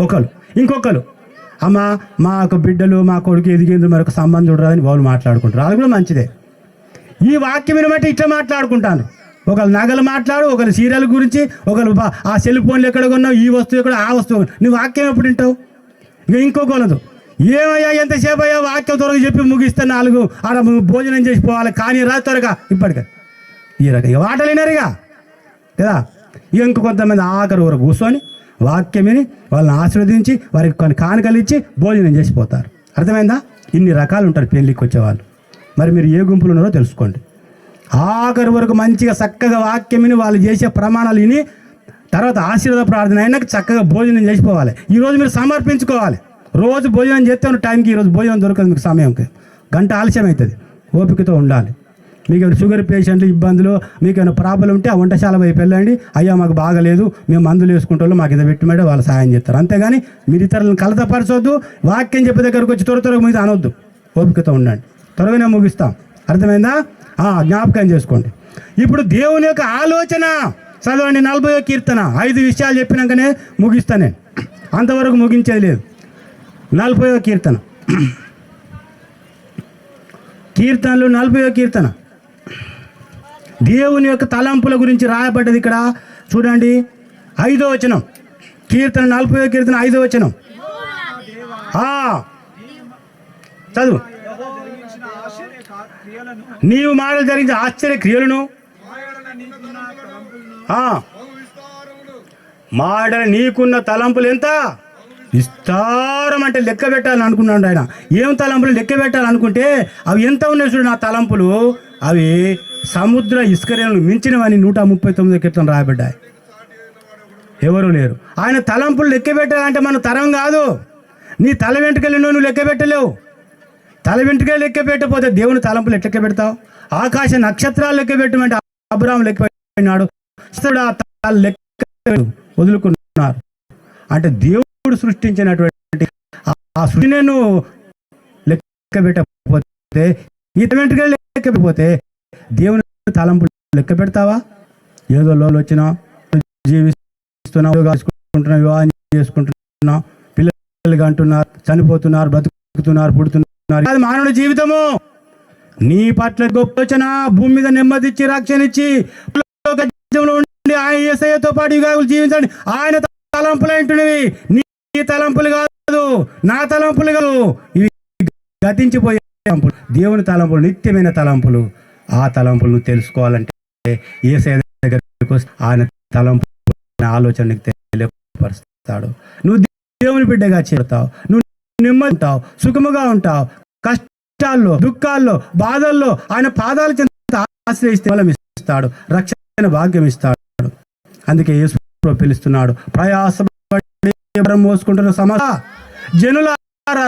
ఒకరు. ఇంకొకరు అమ్మ మాకు బిడ్డలు మా కొడుకు ఎదిగింది మరొక సంబంధం చూడరాదని వాళ్ళు మాట్లాడుకుంటారు. అది కూడా మంచిదే. ఈ వాక్యం బట్టి ఇట్లా మాట్లాడుకుంటాను. ఒకరు నగలు మాట్లాడు, ఒకరు సీరియల్ గురించి, ఒకరు ఆ సెల్ ఫోన్లు ఎక్కడ కొన్నావు, ఈ వస్తువు ఎక్కడ, ఆ వస్తువు. నువ్వు వాక్యం ఎప్పుడు వింటావు? ఇక ఇంకొకరు ఏమయ్యా ఎంతసేపు అయ్యా వాక్యం త్వరగా చెప్పి ముగిస్తే 4 ఆడ భోజనం చేసి పోవాలి కానీ రా త్వరగా ఇప్పటికే ఈ రకంగా వాటలు వినరుగా కదా. ఇంకొంతమంది ఆఖరి వరకు కూర్చొని వాక్యం విని వాళ్ళని ఆశీర్వదించి వారికి కొన్ని కానుకలు ఇచ్చి భోజనం చేసిపోతారు. అర్థమైందా? ఇన్ని రకాలు ఉంటారు పెళ్ళికి వచ్చేవాళ్ళు. మరి మీరు ఏ గుంపులు ఉన్నారో తెలుసుకోండి. ఆఖరి వరకు మంచిగా చక్కగా వాక్యం విని వాళ్ళు చేసే ప్రమాణాలు విని తర్వాత ఆశీర్వాద ప్రార్థన అయినాక చక్కగా భోజనం చేసిపోవాలి. ఈరోజు మీరు సమర్పించుకోవాలి. రోజు భోజనం చేస్తే ఉన్న టైంకి ఈరోజు భోజనం దొరకదు మీకు, సమయంకి గంట ఆలస్యం అవుతుంది. ఓపికతో ఉండాలి. మీకు ఏమైనా షుగర్ పేషెంట్లు ఇబ్బందులు, మీకు ఏమైనా ప్రాబ్లం ఉంటే ఆ వంటశాల వైపు వెళ్ళండి. అయ్యా మాకు బాగలేదు, మేము మందులు వేసుకుంటాం, మాకు ఇది పెట్టిమంటే వాళ్ళు సాయం చేస్తారు. అంతేగాని మీరు ఇతరులను కలతపరచొద్దు. వాక్యం చెప్పే దగ్గరకు వచ్చి త్వరగా మీద అనొద్దు. ఓపికతో ఉండండి. త్వరగానే ముగిస్తాం. అర్థమైందా? జ్ఞాపకం చేసుకోండి. ఇప్పుడు దేవుని యొక్క ఆలోచన చదవండి. 40వ కీర్తన 5 విషయాలు చెప్పినాకనే ముగిస్తాను నేను, అంతవరకు ముగించేది లేదు. 40వ కీర్తన, కీర్తనలు 40వ కీర్తన దేవుని యొక్క తలంపుల గురించి రాయబడ్డది. ఇక్కడ చూడండి 5వ వచనం, కీర్తన 40వ కీర్తన 5వ వచనం. చదువు. నీవు మాటలు జరిగిన ఆశ్చర్య క్రియలను మాటల నీకున్న తలంపులు ఎంత విస్తారం అంటే లెక్క పెట్టాలని అనుకున్నాడు ఆయన. ఏం తలంపులు లెక్క పెట్టాలనుకుంటే అవి ఎంత ఉన్నాయి చూడు. నా తలంపులు అవి సముద్ర ఇసుకరేణులు మించినవని 139 కీర్తన రాయబడ్డాయి. ఎవరు లేరు. ఆయన తలంపులు లెక్క పెట్టాలంటే మన తరం కాదు. నీ తల వెంట్రుకలు నువ్వు లెక్క పెట్టలేవు. తల వెంట్రుకలు లెక్క పెట్టకపోతే దేవుని తలంపులు లెక్క పెడతావు? ఆకాశ నక్షత్రాలు లెక్క పెట్టమంటే అబ్రాహాము లెక్క పెట్టినాడు, లెక్క వదులుకున్నారు. అంటే దేవుడు సృష్టించినటువంటి ఆ సృష్టిని నువ్వు లెక్క పెట్టకపోతే, ఈ వెంట్రుకలు లెక్క పెట్టకపోతే దేవుని తలంపులు లెక్క పెడతావా? ఏదో లోలు వచ్చినా జీవిస్తున్నావు, వివాహం చేసుకుంటున్నావు, పిల్లలు అంటున్నారు, చనిపోతున్నారు, బతుకుతున్నారు, పుడుతున్నారు. అది మానవుడి జీవితము. నీ పట్ల గొప్ప వచ్చిన భూమి మీద నెమ్మది ఇచ్చి రక్షణ ఇచ్చి ఆయన యేసయ్యతో పాటు యుగాలు జీవించండి. ఆయన తలంపులు ఏంటున్నవి, నీ తలంపులు కాదు, నా తలంపులు కాదు. ఇవి గతించిపోయే తలంపులు. దేవుని తలంపులు నిత్యమైన తలంపులు. ఆ తలంపులు నువ్వు తెలుసుకోవాలంటే యేసయ్య దగ్గరికి వస్తే ఆయన తలంపులు ఆలోచన నీకు తెలియపరుస్తాడు. నువ్వు దేవుని బిడ్డగా చేరుతావు. నువ్వు నెమ్మది ఉంటావు, సుఖముగా ఉంటావు. కష్టాల్లో, దుఃఖాల్లో, బాధల్లో ఆయన పాదాల చెంత ఆశ్రయిస్తే బలం ఇస్తాడు, రక్షణ భాగ్యం ఇస్తాడు. అందుకే యేసు పిలుస్తున్నాడు, ప్రయాసపడి మోసుకుంటున్న సమస్య జనులారా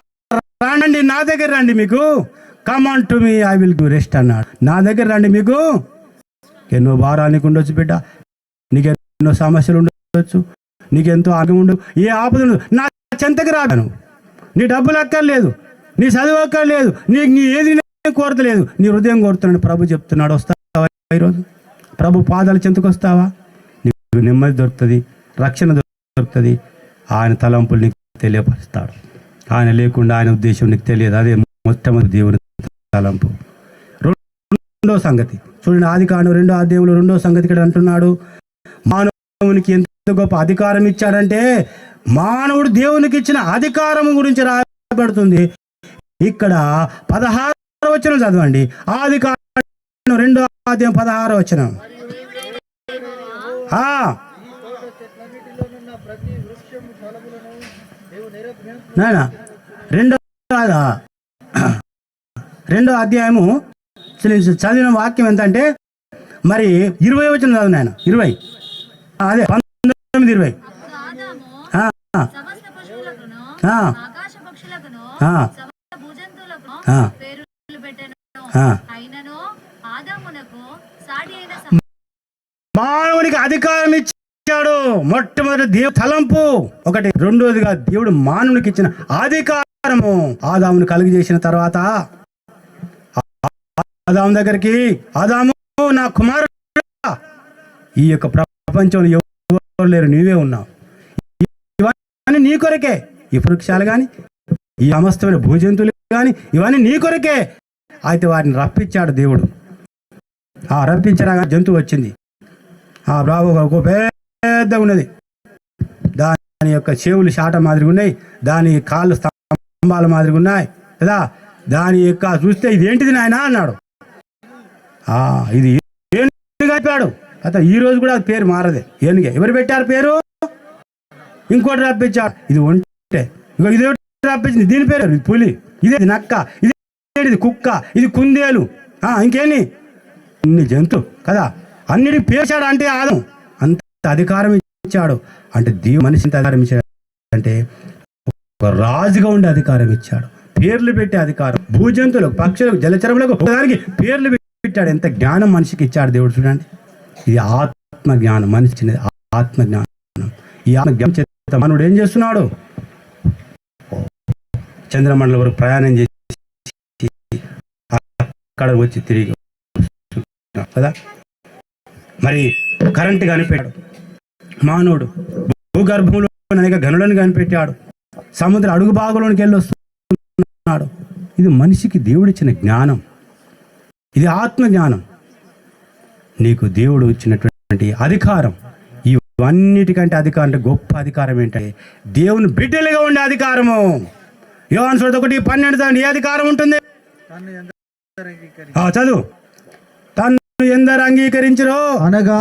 రండి, నా దగ్గర రండి, మీకు come on to me I will give rest అన్నాడు. నా దగ్గర రండి, మీకు ఎన్నో భారానికి ఉండొచ్చు బిడ్డ, నీకు ఎన్నో సమస్యలు ఉండవచ్చు, నీకెంతో ఆగం ఉండదు, ఏ ఆపద ఉండదు. నా చెంతకి రాను. నీ డబ్బులు అక్కర్లేదు, నీ చదువు అక్కర్లేదు, నీ ఏది కోరతలేదు, నీ హృదయం కోరుతున్నాడు. ప్రభు చెప్తున్నాడు, వస్తావా ఈరోజు? ప్రభు పాదాల చెంతకు వస్తావా? నీకు నెమ్మది దొరుకుతుంది, రక్షణ దొరుకుతుంది. ఆయన తలంపులు నీకు తెలియపరుస్తాడు. ఆయన లేకుండా ఆయన ఉద్దేశం నీకు తెలియదు. అదే మొట్టమొదటి దేవుని తలంపు. రెండో సంగతి చూడండి, ఆదికాండం 2వ అధ్యాయంలో 2వ సంగతి ఇక్కడ అంటున్నాడు, మానవునికి ఎంత గొప్ప అధికారం ఇచ్చాడంటే, మానవుడు దేవునికి ఇచ్చిన అధికారం గురించి రాయబడుతుంది. ఇక్కడ 16వ వచనం చదవండి. ఆదికాండం 2వ అధ్యాయం 16వ వచనం. నాయన 2వ అధ్యాయము చదివిన వాక్యం ఎంత అంటే, మరి 20వ వచనం చదువు నాయన. 20 అదే 19:20. మానవునికి అధికారం ఇచ్చాడు. మొట్టమొదటి దేవుడు తలంపు ఒకటి. రెండోదిగా దేవుడు మానవునికి ఇచ్చిన అధికారము. ఆదామును కలుగు చేసిన తర్వాత ఆదాము దగ్గరికి, ఆదాము నా కుమారుడు, ఈ యొక్క ప్రపంచంలో ఎవరు లేరు, నీవే ఉన్నావు. ఇవన్నీ నీ కొరకే. ఈ వృక్షాలు కానీ, ఈ సమస్తమైన భూజంతువులు కానీ ఇవన్నీ నీ కొరకే. అయితే వారిని రప్పించాడు దేవుడు. రప్పించరా జంతువు వచ్చింది. బ్రావో ఒక పెద్దగా ఉన్నది. దాని యొక్క చెవులు శాట మాదిరిగా ఉన్నాయి, దాని కాళ్ళు స్తంభాల మాదిరిగా ఉన్నాయి కదా. దాని యొక్క చూస్తే ఇది ఏంటిది నాయనా అన్నాడు. ఇది ఏనుగు చెప్పాడు. అతను ఈ రోజు కూడా అది పేరు మారదే, ఏనుగే. ఎవరు పెట్టారు పేరు? ఇంకోటి రప్పించాడు. ఇది ఒంటే, ఇంకో ఇది రప్పించింది, దీని పేరు ఇది పులి, ఇది నక్క, ఇది కుక్క, ఇది కుందేలు, ఇంకేంటి ఇన్ని జంతు కదా. అన్నిటికి పేర్చాడు. అంటే ఆదం అంత అధికారం ఇచ్చాడు. అంటే దేవుడు మనిషిని అధికారం ఇచ్చాడు. అంటే ఒక రాజుగా ఉండే అధికారం ఇచ్చాడు. పేర్లు పెట్టే అధికారం, భూజంతులకు, పక్షులకు, జలచరములకు దానికి పేర్లు పెట్టాడు. ఎంత జ్ఞానం మనిషికి ఇచ్చాడు దేవుడు. చూడండి, ఇది ఆత్మ జ్ఞానం. మనిషి చిన్నది ఆత్మ జ్ఞానం. ఈ ఆత్మ జ్ఞానం చేత మనవుడు ఏం చేస్తున్నాడు? చంద్రమండలం వరకు ప్రయాణం చేసి అక్కడ వచ్చి తిరిగి కదా. మరి కరెంటు కనిపెట్టాడు మానవుడు. భూగర్భంలో అనేక గనులను కనిపెట్టాడు. సముద్ర అడుగు భాగంలోనికి వెళ్ళి వస్తున్నాడు. ఇది మనిషికి దేవుడిచ్చిన జ్ఞానం. ఇది ఆత్మ జ్ఞానం. నీకు దేవుడు ఇచ్చినటువంటి అధికారం. ఇవన్నిటికంటే అధికారం అంటే గొప్ప అధికారం ఏంటంటే దేవుని బిడ్డలుగా ఉండే అధికారము. యోహాను 1:12 ఏ అధికారం ఉంటుంది? చదువు. తన్ను ఎందరు అంగీకరించరో అనగా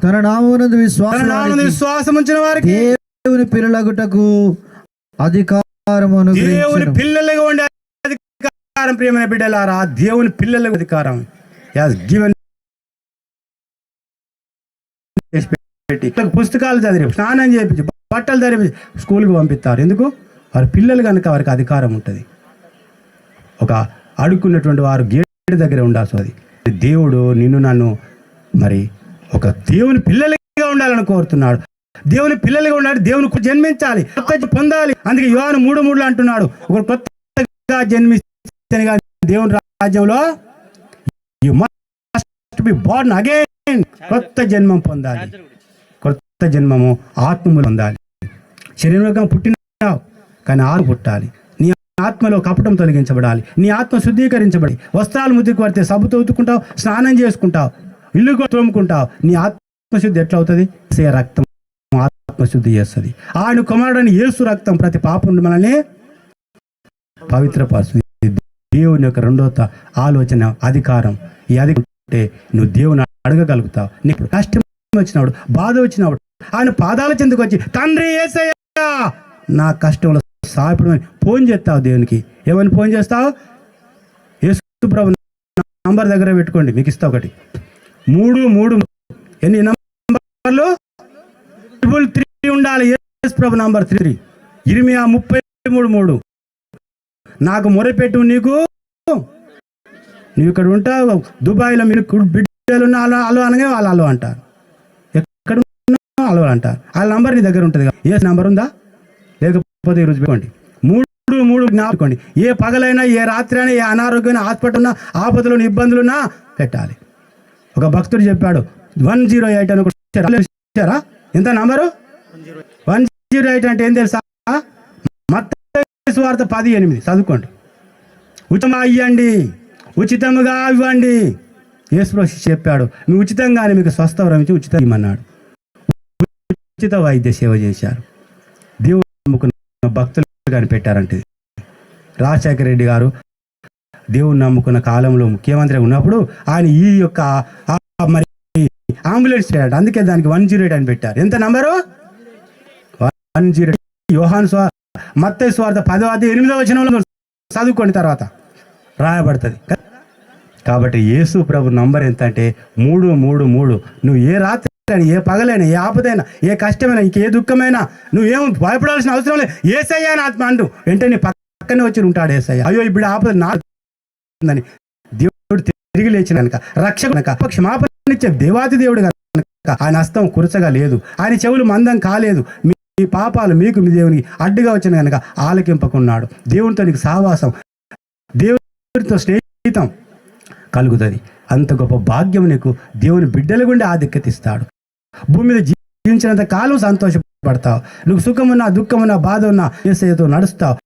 తన నామమునందు విశ్వాసం ఉంచిన వారికి దేవుని పిల్లలగుటకు అధికారమును, దేవుని పిల్లలుగా ఉండే అధికారం. ప్రియమైన బిడ్డలారా, దేవుని పిల్లలకు అధికారం గివెన్. పుస్తకాలు చదివి, స్నానం చేయించి, బట్టలు ధరించి స్కూల్కి పంపిస్తారు. ఎందుకు? వారి పిల్లలు కనుక వారికి అధికారం ఉంటుంది. ఒక అడుక్కున్నటువంటి వారు గేటు దగ్గర ఉండాల్సి అది. దేవుడు నిన్ను నన్ను మరి ఒక దేవుని పిల్లలుగా ఉండాలని కోరుతున్నాడు. దేవుని పిల్లలుగా ఉండాలి. దేవునికి జన్మించాలి, కొత్త పొందాలి. అందుకే యోహాను 3:3 అంటున్నాడు, ఒక కొత్తగా జన్మిస్తే దేవుని రాజ్యంలో you must be born again. కొత్త జన్మం పొందాలి. కొత్త జన్మము ఆత్మము పొందాలి. శరీరంగా పుట్టినావు కానీ ఆత్మ పుట్టాలి. నీ ఆత్మలో కపటం తొలగించబడాలి. నీ ఆత్మ శుద్ధీకరించబడి, వస్త్రాలు ముద్దుకు పడితే సబ్బుతో ఉతుకుంటావు, స్నానం చేసుకుంటావు, ఇల్లు తోముకుంటావు. నీ ఆత్మశుద్ధి ఎట్లా అవుతుంది? రక్తం ఆత్మశుద్ధి చేస్తుంది. ఆయన కుమారుడని యేసు రక్తం ప్రతి పాపం మనల్ని పవిత్రపరుస్తుంది. దేవుని యొక్క రెండో ఆలోచన అధికారం. ఈ అధికారం అంటే నువ్వు దేవుని అడగగలుగుతావు. నీకు కష్టం వచ్చినప్పుడు, బాధ వచ్చినప్పుడు ఆయన పాదాల చెందుకు వచ్చి, తండ్రి యేసయ్యా నా కష్టంలో సాయపడమని ఫోన్ చేస్తావు దేవునికి. ఏమని ఫోన్ చేస్తావు? యేసు ప్రభు నంబర్ దగ్గర పెట్టుకోండి, మీకు ఇస్తా. 1 ఎన్ని నంబర్లు? 3 ఉండాలి. యేసు ప్రభు నంబర్ 3. ఇర్మియా 33:3. నాకు మొరపెట్టు, నీకు నువ్వు ఇక్కడ ఉంటావు దుబాయ్లో, మీరు బిడ్డలు అలో అనగా వాళ్ళు అలో అంటారు. ఎక్కడ అలో అంటారు. వాళ్ళ నంబర్ నీ దగ్గర ఉంటుంది. ఏ నంబర్ ఉందా? లేకపోతే ఈరోజు పెట్టుకోండి. 3 జ్ఞాపకండి. ఏ పగలైనా, ఏ రాత్రి అయినా, ఏ అనారోగ్యమైన, హాస్పిటల్ ఉన్నా, ఆపదలు, ఇబ్బందులున్నా పెట్టాలి. ఒక భక్తుడు చెప్పాడు 108 అని ఇచ్చారా? ఎంత నంబరు? 108 అంటే ఏం తెలుసా? మత్తయి సువార్త 10:8 చదువుకోండి. ఉచితంగా ఇవ్వండి, ఉచితంగా ఇవ్వండి. యేసు చెప్పాడు, మీ ఉచితంగానే మీకు స్వస్థవరం ఇచ్చి ఉచితం ఇమ్మన్నాడు. ఉచిత వైద్య సేవ చేశారు. దేవుడు నమ్ముకున్న భక్తులు కానీ పెట్టారంటే. రాజశేఖర రెడ్డి గారు దేవుని నమ్ముకున్న కాలంలో ముఖ్యమంత్రి ఉన్నప్పుడు ఆయన ఈ యొక్క మరి అంబులెన్స్ పెట్టాడు. అందుకే దానికి 108 అని పెట్టారు. ఎంత నంబరు? 108. యోహాను మత్తయి సువార్త 10:8 చదువుకోండి, తర్వాత రాయబడుతుంది. కాబట్టి యేసు ప్రభు నంబర్ ఎంత అంటే 333. నువ్వు ఏ రాత్రి, ఏ పగలైనా, ఏ ఆపదైనా, ఏ కష్టమైనా, ఇంకే దుఃఖమైనా నువ్వేం భయపడాల్సిన అవసరం లేదు. యేసయ్య అని ఆత్మ అంటూ వెంటనే పక్కనే వచ్చి ఉంటాడు. యేసయ్య, అయ్యో ఇప్పుడు ఆపద నాదని దేవుడు తిరిగి లేచిన కనుక, రక్షణ కనుక, క్షమాపణిచ్చే దేవాది దేవుడు కనుక ఆయన హస్తం కురచగా లేదు, ఆయన చెవులు మందం కాలేదు. మీ పాపాలు మీకు మీ దేవునికి అడ్డుగా వచ్చిన కనుక ఆలకింపకున్నాడు. దేవునితో నీకు సహవాసం, దేవునితో స్నేహితం కలుగుతుంది. అంత గొప్ప భాగ్యం నీకు దేవుని బిడ్డల గుండా ఆధిక్యత ఇస్తాడు. భూమి మీద జీవించినంత కాలం సంతోషపడతావు. నువ్వు సుఖమున్నా దుఃఖమున్నా బాధ ఉన్నా యేసయ్యతో నడుస్తావు.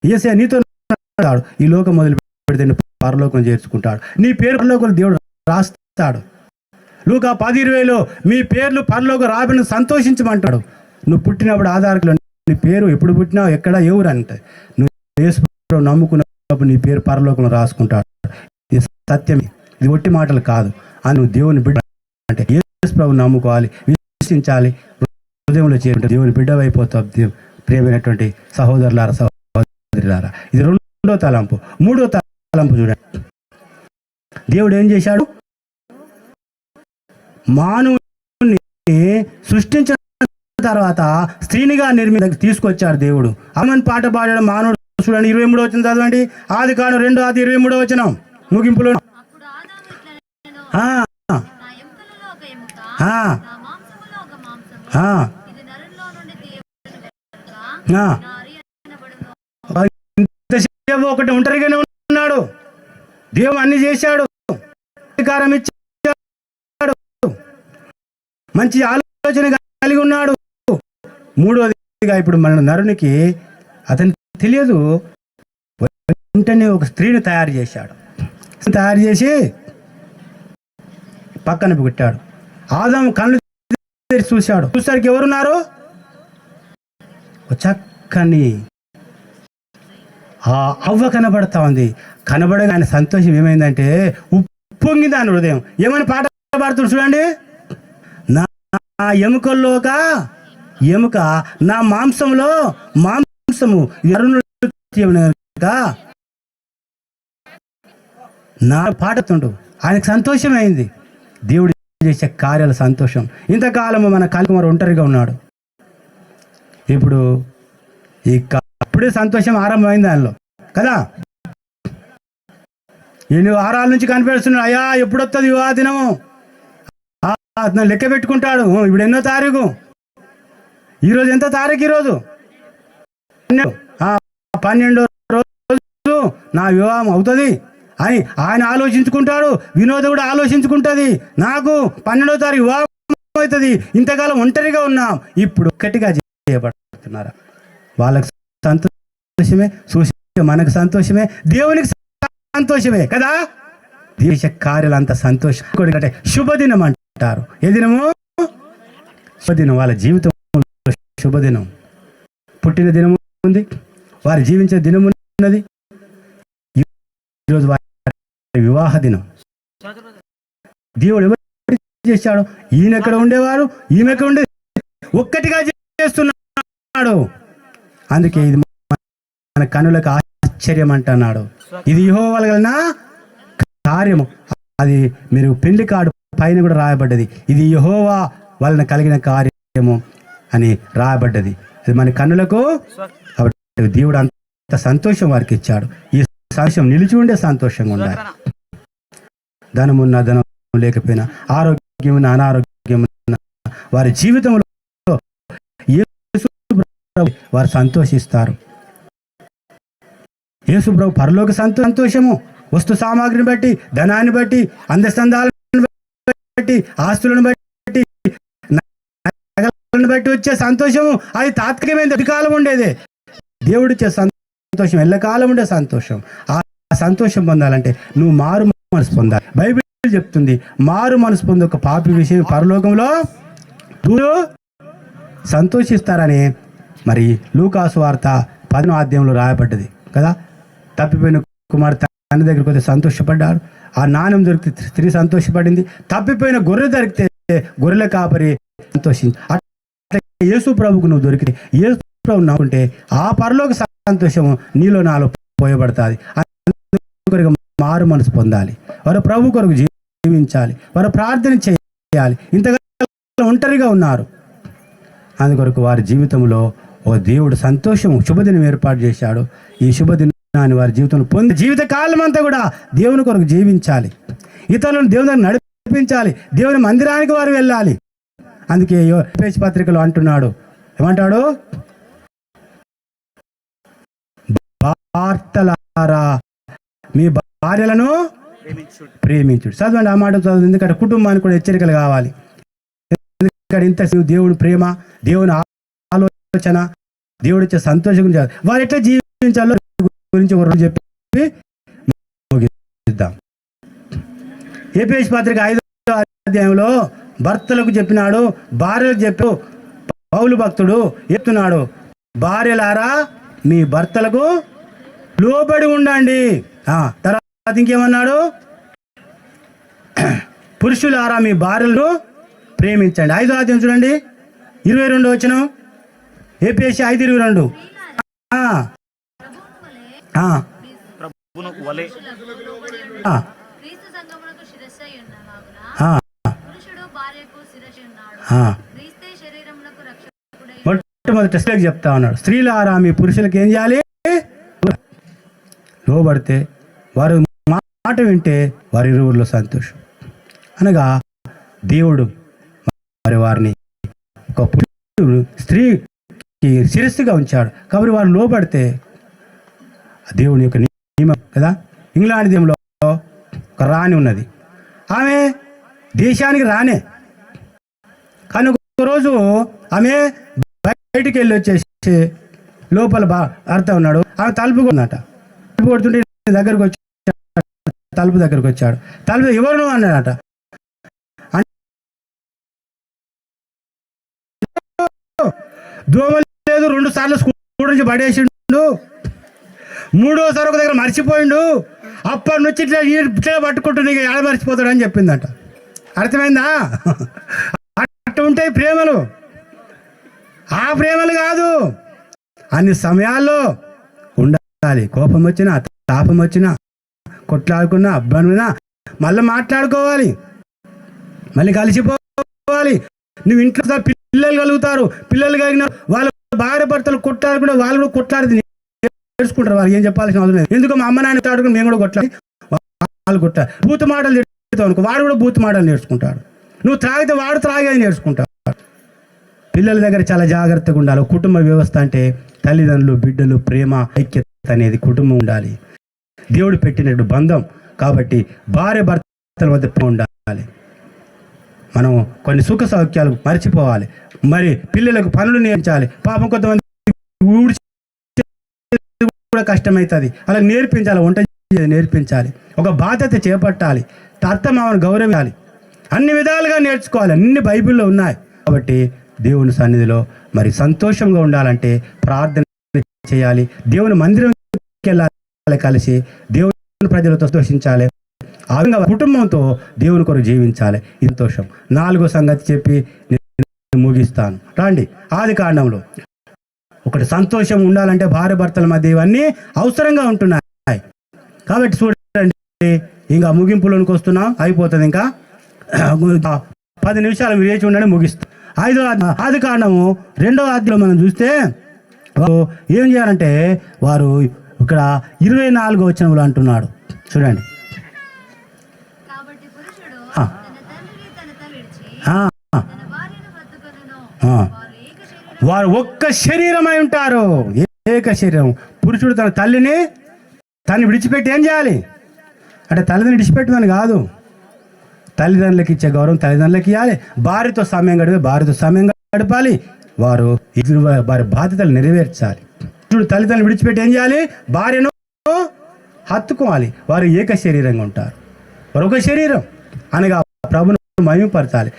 యేసయ్య నీతో నడుస్తాడు. ఈ లోకం మొదలు పెడితే నువ్వు పరలోకం చేర్చుకుంటాడు. నీ పేరు పరలోకం దేవుడు రాస్తాడు. లూకా 10:20 మీ పేర్లు పరలోకం రాబడిని సంతోషించమంటాడు. నువ్వు పుట్టినప్పుడు ఆధారకులు నీ పేరు ఎప్పుడు పుట్టినావు ఎక్కడ ఎవరు అంటే నువ్వు యేసు నమ్ముకున్నప్పుడు నీ పేరు పరలోకంలో రాసుకుంటాడు. ఇది సత్యమే, ఇది ఒట్టి మాటలు కాదు. అని నువ్వు దేవుని బిడ్డ అంటే యేసు ప్రభువుని నమ్ముకోవాలి, విశ్వసించాలి, హృదయంలో చేరుకుంటే దేవుని బిడ్డవైపోతావు. ప్రియమైనటువంటి సహోదరులారా సహోదరులారా, ఇది 2వ తలంపు. 3వ తలంపు చూడండి. దేవుడు ఏం చేశాడు? మానవుని సృష్టించిన తర్వాత స్త్రీనిగా తీసుకొచ్చాడు దేవుడు. అమ్మని పాట పాడడం మానవుడు. చూడండి 23వ వచనం చదవండి. ఆదికాండం 2:23వ వచనం ముగింపులో ఒకటి ఒంటరిగానే ఉన్నాడు. దేవుడు అన్ని చేశాడు, అధికారం ఇచ్చాడు, మంచి ఆలోచన కలిగి ఉన్నాడు. 3వదిగా ఇప్పుడు మన నరునికి అతనికి తెలియదు, వెంటనే ఒక స్త్రీని తయారు చేశాడు. తయారు చేసి పక్కన పెట్టాడు. ఆదాము కళ్ళు తెరిచి చూశాడు. చూసరికి ఎవరున్నారు? చక్కని ఆ అవ్వ కనబడతా ఉంది. కనబడగా ఆయన సంతోషం ఏమైందంటే ఉప్పొంగింది ఆయన హృదయం. ఏమని పాట పాడుతుంది చూడండి. నా ఎముకల్లో ఒక ఎముక, నా మాంసంలో మాంసము నా పాటతుండు. ఆయనకు సంతోషమైంది. దేవుడు చేసే కార్యాల సంతోషం. ఇంతకాలము మన కలికుమారు ఒంటరిగా ఉన్నాడు. ఇప్పుడు అప్పుడే సంతోషం ఆరంభమైంది ఆయనలో కదా. ఎన్ని వారాల నుంచి కనిపిస్తున్నాడు. అయ్యా ఎప్పుడొస్తుంది వివాహ దినము? లెక్క పెట్టుకుంటాడు. ఇప్పుడు ఎన్నో తారీఖు? ఈరోజు ఎంత తారీఖు? ఈరోజు 12వ రోజు నా వివాహం అవుతుంది అని ఆయన ఆలోచించుకుంటాడు. వినోద కూడా ఆలోచించుకుంటుంది. నాకు 12వ తారీఖు వివాహం అవుతుంది. ఇంతకాలం ఒంటరిగా ఉన్నాం, ఇప్పుడు ఒక్కటిగా చేయబడుతున్నారు. వాళ్ళకి సంతోషమే, చూసే మనకు సంతోషమే, దేవునికి సంతోషమే కదా. దేశ కార్యాలు అంత సంతోషం. అంటే శుభదినం అంటారు. ఏ దినము? శుభదినం. వాళ్ళ జీవితం శుభదినం. పుట్టిన దినం ఉంది, వారు జీవించే దినం ఉన్నది. ఈరోజు వారి వివాహ దినం. దేవుడు ఎవరు చేశాడు? ఈయన ఎక్కడ ఉండేవారు, ఈమె ఎక్కడ ఉండే ఒక్కటిగా చేస్తున్నాడు. అందుకే ఇది మన కనులకు ఆశ్చర్యం అంటున్నాడు. ఇది యెహోవా వలన కార్యము. అది మీరు పెళ్లి కార్డు పైన కూడా రాయబడ్డది. ఇది యెహోవా వలన కలిగిన కార్యము అని రాయబడ్డది. అది మన కన్నులకు. కాబట్టి దేవుడు అంత సంతోషం వారికి ఇచ్చాడు. ఈ సంతోషం నిలిచి ఉండే సంతోషంగా ఉండాలి. ధనమున్న ధనం లేకపోయినా, ఆరోగ్యం ఉన్న అనారోగ్యం ఉన్న వారి జీవితంలో వారు సంతోషిస్తారు. యేసుప్రభు పరలోక సంతోషము వస్తు సామాగ్రిని బట్టి, ధనాన్ని బట్టి, అందస్తందాలను బట్టి, ఆస్తులను బట్టి, నగలను బట్టి వచ్చే సంతోషము అది తాత్కాలికమైన కాలం ఉండేదే. దేవుడిచ్చే సంతోషం ఎల్లకాలం ఉండే సంతోషం. ఆ సంతోషం పొందాలంటే నువ్వు మారు మనసు పొందాలి. బైబిల్ చెప్తుంది, మారు మనసు పొంది ఒక పాపి విషయం పరలోకంలో సంతోషిస్తారని. మరి లూకాసు వార్త 10వ అధ్యాయంలో రాయబడ్డది కదా. తప్పిపోయిన కుమార్తె తండ్రి దగ్గరికి వస్తే సంతోషపడ్డాడు. ఆ నాణ్యం దొరికితే స్త్రీ సంతోషపడింది. తప్పిపోయిన గొర్రె దొరికితే గొర్రెల కాపరి సంతోషించి. అట్లా యేసు ప్రభుకు నువ్వు దొరికితే, యేసు ప్రభు నవ్వుంటే ఆ పరలోక సంతోషము నీలో నాలో పోయబడుతుంది. మారు మనసు పొందాలి, వారు ప్రభు కొరకు జీవించాలి, వారు ప్రార్థన చేయాలి. ఇంతగా ఒంటరిగా ఉన్నారు. అందుకొరకు వారి జీవితంలో ఓ దేవుడు సంతోషం శుభదినం ఏర్పాటు చేశాడు. ఈ శుభదినాన్ని వారి జీవితంలో పొంది జీవిత కాలం అంతా కూడా దేవుని కొరకు జీవించాలి, ఇతరులను దేవుని నడిపించాలి, దేవుని మందిరానికి వారు వెళ్ళాలి. అందుకే ఎఫెసీ పత్రికలో అంటున్నాడు, ఏమంటాడు? భర్తలారా మీ భార్యలను ప్రేమించుడు. చదవండి ఆ మాట చదవండి. ఎందుకంటే కుటుంబానికి కూడా హెచ్చరికలు కావాలి. ఇక్కడ ఇంత దేవుని ప్రేమ, దేవుని ఆలోచన, దేవుడి ఇచ్చే సంతోషం గురించి వారు ఎట్లా జీవించాలో గురించి ఒక రోజు చెప్పి ముగిద్దాం. ఎఫెసీయుల పత్రిక 5వ అధ్యాయంలో భర్తలకు చెప్పినాడు, భార్యలకు చెప్పు. పౌలు భక్తుడు చెప్తున్నాడు, భార్యలారా మీ భర్తలకు లోబడి ఉండండి. తర్వాత ఇంకేమన్నాడు, పురుషులారా మీ భార్యలను ప్రేమించండి. 5వ అధ్యాయం చూడండి, 22వ వచనం. ఎఫెసీయులు 5:22. మొట్టమొదటి స్టెప్ చెప్తా ఉన్నాడు, స్త్రీలారా మీ పురుషులకు ఏం చేయాలి? లోబడితే, వారు మాట వింటే వారి ఇరువురిలో సంతోషం. అనగా దేవుడు మరి వారిని ఒక స్త్రీకి శిరస్సుగా ఉంచాడు కాబట్టి వారు లోబడితే దేవుని యొక్క నియమం కదా. ఇంగ్లాండ్ దేశంలో ఒక రాణి ఉన్నది, ఆమె దేశానికి రానే, కానీ ఒకరోజు ఆమె బయటికి వెళ్ళి వచ్చేసి లోపల అర్థం ఉన్నాడు, ఆమె తలుపు కొన్నట. తలుపు కొడుతుంటే దగ్గరకు వచ్చి తలుపు దగ్గరకు వచ్చాడు. తలుపు ఎవరు అన్నాడట. దోమలు లేదు, 2 సార్లు స్కూల్ నుంచి పడేసిండు, 3వసారి ఒక దగ్గర మర్చిపోయిండు, అప్పటి నుంచి ఇట్లా పట్టుకుంటూ నీకు ఎడ మర్చిపోతాడు అని చెప్పిందట. అర్థమైందా? అట్టు ఉంటాయి ప్రేమలు. ఆ ప్రేమలు కాదు, అన్ని సమయాల్లో ఉండాలి. కోపం వచ్చినా, తాపం వచ్చినా, కొట్లాడుకున్నా, అబ్బాయినా మళ్ళీ మాట్లాడుకోవాలి, మళ్ళీ కలిసిపోవాలి. నువ్వు ఇంట్లో పిల్లలు కలుగుతారు, పిల్లలు కలిగిన వాళ్ళ భార్య భర్తలు కొట్లాడుకుంటే వాళ్ళు కూడా కొట్లాడి నేర్చుకుంటారు. వాళ్ళు ఏం చెప్పాల్సిన అవసరం లేదు. ఎందుకు మా అమ్మ నాన్న కొట్లాడుకుని మేము కూడా కొట్లాడి వాళ్ళు కొట్టాలి. బూత్ మాటలు నేర్చుకుంటావు అనుకో, వాడు కూడా బూత్ మాటలు నేర్చుకుంటాడు. నువ్వు త్రాగితే వాడు త్రాగేది నేర్చుకుంటాడు. పిల్లల దగ్గర చాలా జాగ్రత్తగా ఉండాలి. కుటుంబ వ్యవస్థ అంటే తల్లిదండ్రులు, బిడ్డలు, ప్రేమ, ఐక్యత అనేది కుటుంబం ఉండాలి. దేవుడు పెట్టినట్టు బంధం కాబట్టి భార్య భర్తల మధ్య ఉండాలి. మనం కొన్ని సుఖ సౌఖ్యాలు మర్చిపోవాలి. మరి పిల్లలకు పనులు నేర్పించాలి. పాపం కొంతమంది ఊడ్చి కూడా కష్టమవుతుంది, అలా నేర్పించాలి. వంట నేర్పించాలి, ఒక బాధ్యత చేపట్టాలి, అత్తమామను గౌరవించాలి. అన్ని విధాలుగా నేర్చుకోవాలి. అన్ని బైబిల్లో ఉన్నాయి. కాబట్టి దేవుని సన్నిధిలో మరి సంతోషంగా ఉండాలంటే ప్రార్థన చేయాలి. దేవుని మందిరంకి వెళ్ళాలి, కలిసి దేవుని ప్రజలతో సంతోషించాలి. ఆ విధంగా కుటుంబంతో దేవుని కొరకు జీవించాలి. సంతోషం. 4వ సంగతి చెప్పి నేను ముగిస్తాను. రండి, ఆదికాండంలో ఒకటి సంతోషం ఉండాలంటే భార్య భర్తల మధ్య ఇవన్నీ అవసరంగా ఉంటున్నాయి. కాబట్టి చూడండి, ఇంకా ముగింపులోనికి వస్తున్నాం, అయిపోతుంది. ఇంకా 10 నిమిషాలు మీరు వేచి ఉండండి, ముగిస్తాం. ఆదికాండము 2వ అధ్యాయంలో మనం చూస్తే ఏం చేయాలంటే వారు ఇక్కడ 24వ వచనంలో అంటున్నాడు, చూడండి. వారు ఒక్క శరీరమై ఉంటారు, ఏక శరీరం. పురుషుడు తన తల్లిని విడిచిపెట్టి ఏం చేయాలి అంటే, తల్లిని విడిచిపెట్టమని కాదు, తల్లిదండ్రులకి ఇచ్చే గౌరవం తల్లిదండ్రులకి ఇవ్వాలి. భార్యతో సమయం గడిపి భార్యతో సమయం గడపాలి. వారి బాధ్యతలు నెరవేర్చాలి. తల్లిదండ్రులు విడిచిపెట్టి ఏం చేయాలి, భార్యను హత్తుకోవాలి. వారు ఏక శరీరంగా ఉంటారు. వారు ఒక శరీరం అనగా ప్రభును మహిమపరచాలి.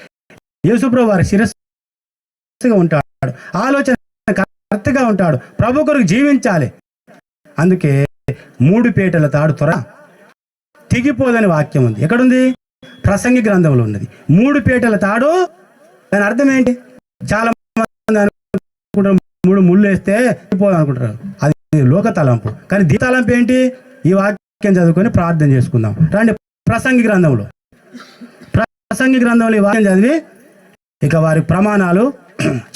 యేసుప్రభువు వారి శిరస్సుగా ఉంటాడు, ఆలోచన కరెక్ట్గా ఉంటాడు, ప్రభు కొరకు జీవించాలి. అందుకే 3 పీటల తాడు త్వర తెగిపోదని వాక్యం ఉంది. ఎక్కడుంది? ప్రసంగి గ్రంథంలో ఉన్నది. 3 పీటల తాడు, దాని అర్థం ఏంటి? చాలా మంది అనుకుంటారు 3 ముళ్ళు వేస్తే తెగిపోదు అనుకుంటారు, అది లోక తలంపు. కానీ దీ తలంపు ఏంటి? ఈ వాక్యం చదువుకొని ప్రార్థన చేసుకుందాం. రండి, ప్రసంగి గ్రంథంలో ఈ వాక్యం చదివి ఇక వారి ప్రమాణాలు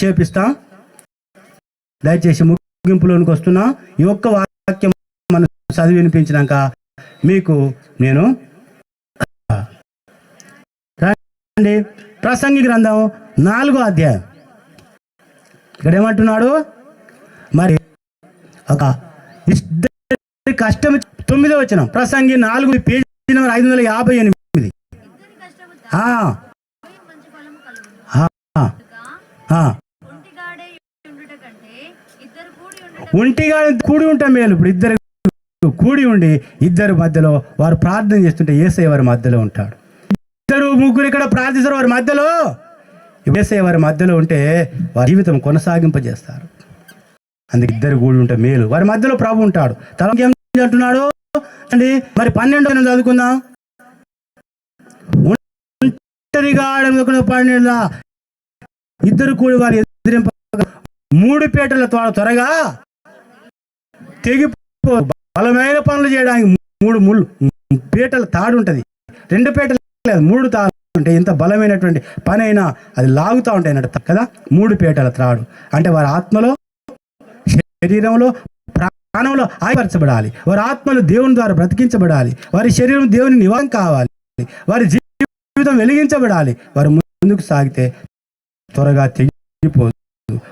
చేపిస్తాం. దయచేసి ముగింపులోనికి వస్తున్నాం. ఈ ఒక్క వాక్యం మనం చదివి వినిపించినాక మీకు నేను రండి, ప్రసంగి గ్రంథం 4వ అధ్యాయం. ఇక్కడ ఏమంటున్నాడు మరి, ఒక కష్టం 9వ వచనం. ప్రసంగి 4 పేజీ నెంబర్ 558. ఒంటిగా కూడి ఉంటాం మేలు. ఇప్పుడు ఇద్దరు కూడి ఉండి ఇద్దరు మధ్యలో వారు ప్రార్థన చేస్తుంటే యేసయ్య వారి మధ్యలో ఉంటాడు. ఇద్దరు ముగ్గురు ఇక్కడ ప్రార్థిస్తారు, వారి మధ్యలో యేసయ్య వారి మధ్యలో ఉంటే వారి జీవితం కొనసాగింపజేస్తారు. అందుకే ఇద్దరు కూడి ఉంటే మేలు. వారి మధ్యలో ప్రభు ఉంటాడు. తనకి ఏం అంటున్నాడు అండి? మరి 12 చదువుకుందాం. ఒంటరిగా 12 ఇద్దరు కూడి వారి ఎదిరింప 3 పీటల త్వరగా తెగిపో. బలమైన పనులు చేయడానికి 3 పీటల తాడు ఉంటుంది. 2 పీటలు లేదు, 3 తాడు ఉంటాయి. ఇంత బలమైనటువంటి పని అయినా అది లాగుతూ ఉంటాయి అన్నట్టు కదా. 3 పీటల త్రాడు అంటే వారి ఆత్మలో, శరీరంలో, ప్రాణంలో ఆయపరచబడాలి. వారి ఆత్మలు దేవుని ద్వారా బ్రతికించబడాలి. వారి శరీరం దేవుని నివాసం కావాలి. వారి జీవితం వెలిగించబడాలి. వారు ముందుకు సాగితే త్వరగా తెగిపోదు.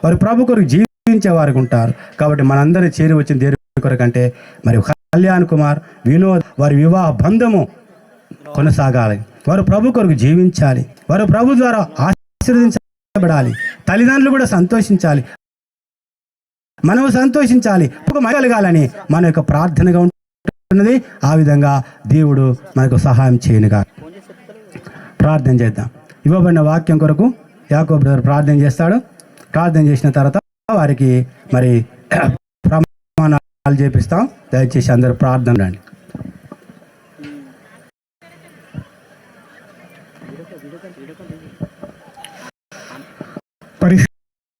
వారు ప్రభు కొరకు జీవించే వారికి ఉంటారు. కాబట్టి మనందరూ చేరి వచ్చిన దేవుని కొరకంటే మరి కళ్యాణ్ కుమార్, వినోద్ వారి వివాహ బంధము కొనసాగాలి. వారు ప్రభు కొరకు జీవించాలి. వారు ప్రభు ద్వారా ఆశీర్వదించబడాలి. తల్లిదండ్రులు కూడా సంతోషించాలి, మనము సంతోషించాలి, కలగాలని మన యొక్క ప్రార్థనగా ఉంటున్నది. ఆ విధంగా దేవుడు మనకు సహాయం చేయనుగా. ప్రార్థన చేద్దాం. ఇవ్వబడిన వాక్యం కొరకు యాకోబు బ్రదర్ ప్రార్థన చేస్తాడు. ప్రార్థన చేసిన తర్వాత వారికి మరి ప్రమాణాలు చేపిస్తాం. దయచేసి అందరూ ప్రార్థన రండి.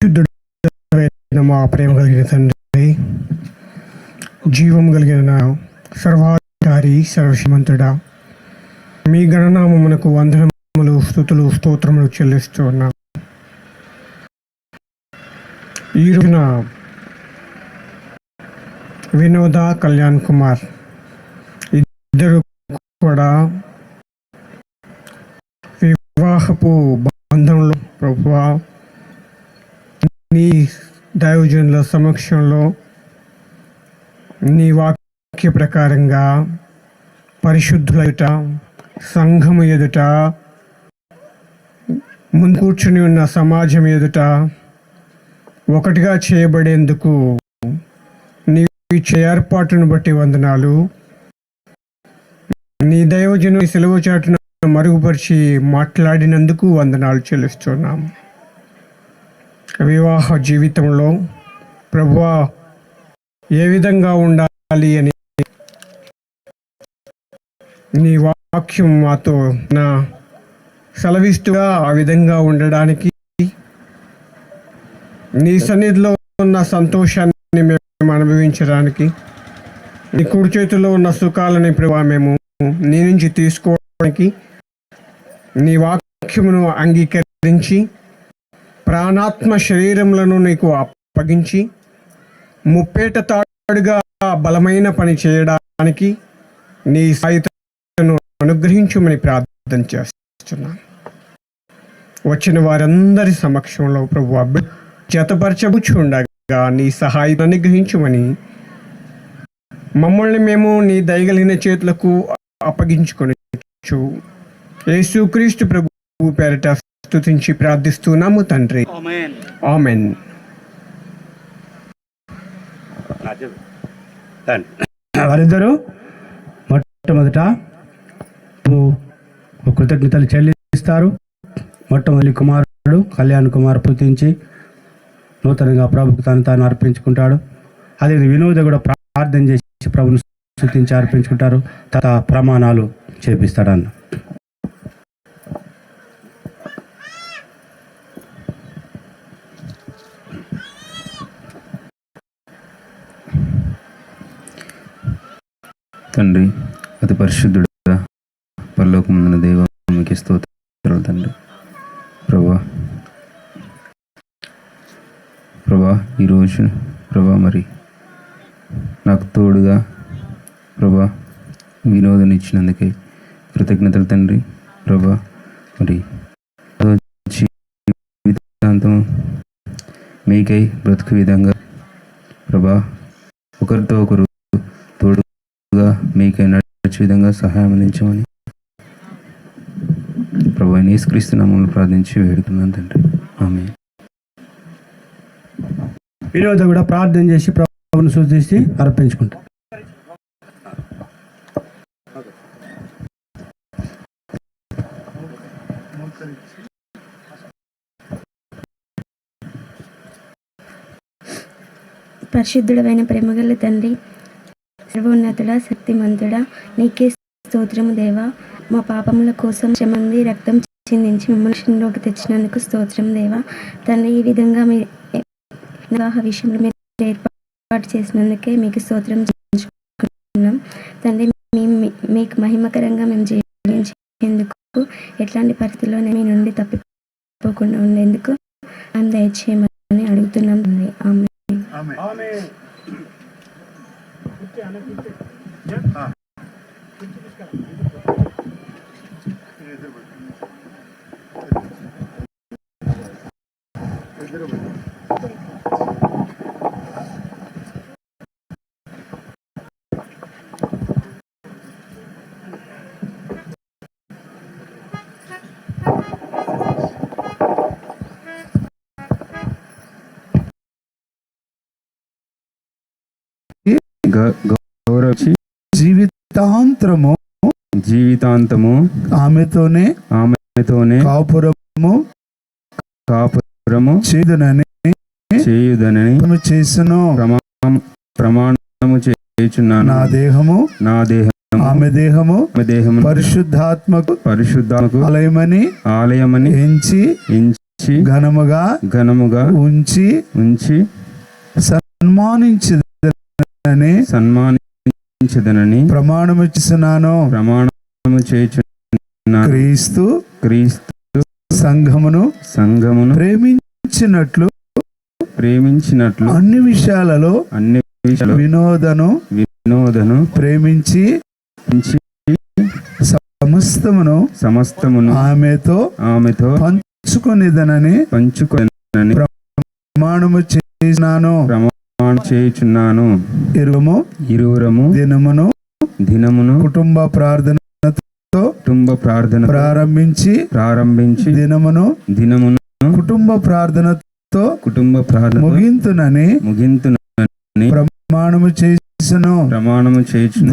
పరిశుద్ధుడైన మా ప్రేమ కలిగిన తండ్రి, జీవం కలిగిన సర్వాధికారి, సర్వశ్రీమంతుడా, మీ గణనామమునకు వందనములు, స్తుతులు, స్తోత్రములు చెల్లిస్తూ ఉన్నాం. ఈ రోజున వినోద, కళ్యాణ్ కుమార్ ఇద్దరు కూడా వివాహపు బంధంలో ప్రభువా నీ దైవజనుల సమక్షంలో నీ వాక్య ప్రకారంగా పరిశుద్ధుల ఎదుట, సంఘము ఎదుట, ముందు కూర్చుని ఉన్న సమాజం ఎదుట ఒకటిగా చేయబడేందుకు నీ ఏర్పాటును బట్టి వందనాలు. నీ దైవజను సెలవు చాటున మరుగుపరిచి మాట్లాడినందుకు వందనాలు చెల్లిస్తున్నాం. వివాహ జీవితంలో ప్రభువా ఏ విధంగా ఉండాలి అని నీ వాక్యం మాతో నా సెలవిస్తుగా ఆ విధంగా ఉండడానికి, నీ సన్నిధిలో ఉన్న సంతోషాన్ని మేము అనుభవించడానికి, నీ కుడి చేతిలో ఉన్న సుఖాలని ప్రభువా మేము నీ నుంచి తీసుకోవడానికి, నీ వాక్యమును అంగీకరించి ప్రాణాత్మ శరీరములను నీకు అప్పగించి ముప్పేట తాడుగా బలమైన పని చేయడానికి నీ సాయితను అనుగ్రహించుమని ప్రార్థన చేస్తున్నాను. వచ్చిన వారందరి సమక్షంలో ప్రభువా జతపరచబుచుండగా నీ సహాయం అనుగ్రహించుమని మమ్మల్ని మేము నీ దయగలిగిన చేతులకు అప్పగించుకొని యేసుక్రీస్తు ప్రభువు పేరిట స్తుతించి ప్రార్థిస్తున్నాము తండ్రి. ఆమెన్. వారిద్దరూ మొట్టమొదట కృతజ్ఞతలు చెల్లిస్తారు. మొట్టమొదటి కుమారుడు కళ్యాణ్ కుమార్ పూజించి నూతనంగా ప్రభుకు తాను అర్పించుకుంటాడు. అదే వినోద కూడా ప్రార్థన చేసి ప్రభుని స్తుతించి అర్పించుకుంటారు. తర్వాత ప్రమాణాలు చేపిస్తాడన్న. తండ్రి, అతి పరిశుద్ధుడా, పరలోకమందున దేవా, మీకు స్తోత్రాలు తండ్రి. ప్రభా ఈరోజు ప్రభా మరి నాకు తోడుగా ప్రభా వినోదం ఇచ్చినందుకే కృతజ్ఞతలు తండ్రి. ప్రభా మరి జీవితాంతం మీకై బ్రతుకు విధంగా ప్రభా ఒకరితో ఒకరు తోడుగా మీకై నడిచే విధంగా సహాయం అందించమని ప్రభా యేసుక్రీస్తు నామములో ప్రార్థించి వేడుకున్నాను తండ్రి. ఆమేన్. వినోద కూడా ప్రార్థన చేసి ప్రభువును స్తుతించి అర్పించుకుంటాం. పరిశుద్ధుడైన ప్రేమగల తండ్రి, సర్వోన్నతుడా, శక్తిమంతుడా, నీకే స్తోత్రము దేవా. మా పాపముల కోసం క్షమంది రక్తం చిందించి మమ్మల్ని తెచ్చినందుకు స్తోత్రం దేవా. తండ్రి, ఈ విధంగా మీ వివాహ విషయంలో మీరు ఏర్పాటు చేసినందుకే మీకు స్తోత్రం చెల్లించుకుంటున్నాం తండ్రి. మీకు మహిమకరంగా మేము జీవించేందుకు ఎట్లాంటి పరిస్థితుల్లో మీ నుండి తప్పిపోకుండా ఉండేందుకు మేము దయచేయమని అడుగుతున్నాం తండ్రి. ఆమె గౌరవించి జీవితాంతము ఆమెతోనే కాపురము చేయుదనని ప్రమాణము చేయుచున్నాను. నా దేహము ఆమె దేహము పరిశుద్ధాత్మకు ఆలయమని ఎంచి ఘనముగా ఉంచి సన్మానించదనని ప్రమాణము చేయుచున్నాను. క్రీస్తు సంఘమును ప్రేమించినట్లు అన్ని విషయాలలో వినోదను ప్రేమించి సమస్తమును ఆమెతో పంచుకొనిదనని ప్రమాణము చేయుచున్నాను. ఇరువురము దినమును కుటుంబ ప్రార్థనతో ప్రారంభించి దినమును కుటుంబ ప్రార్థనతో ముగింతునని ప్రమాణము చేయుచు.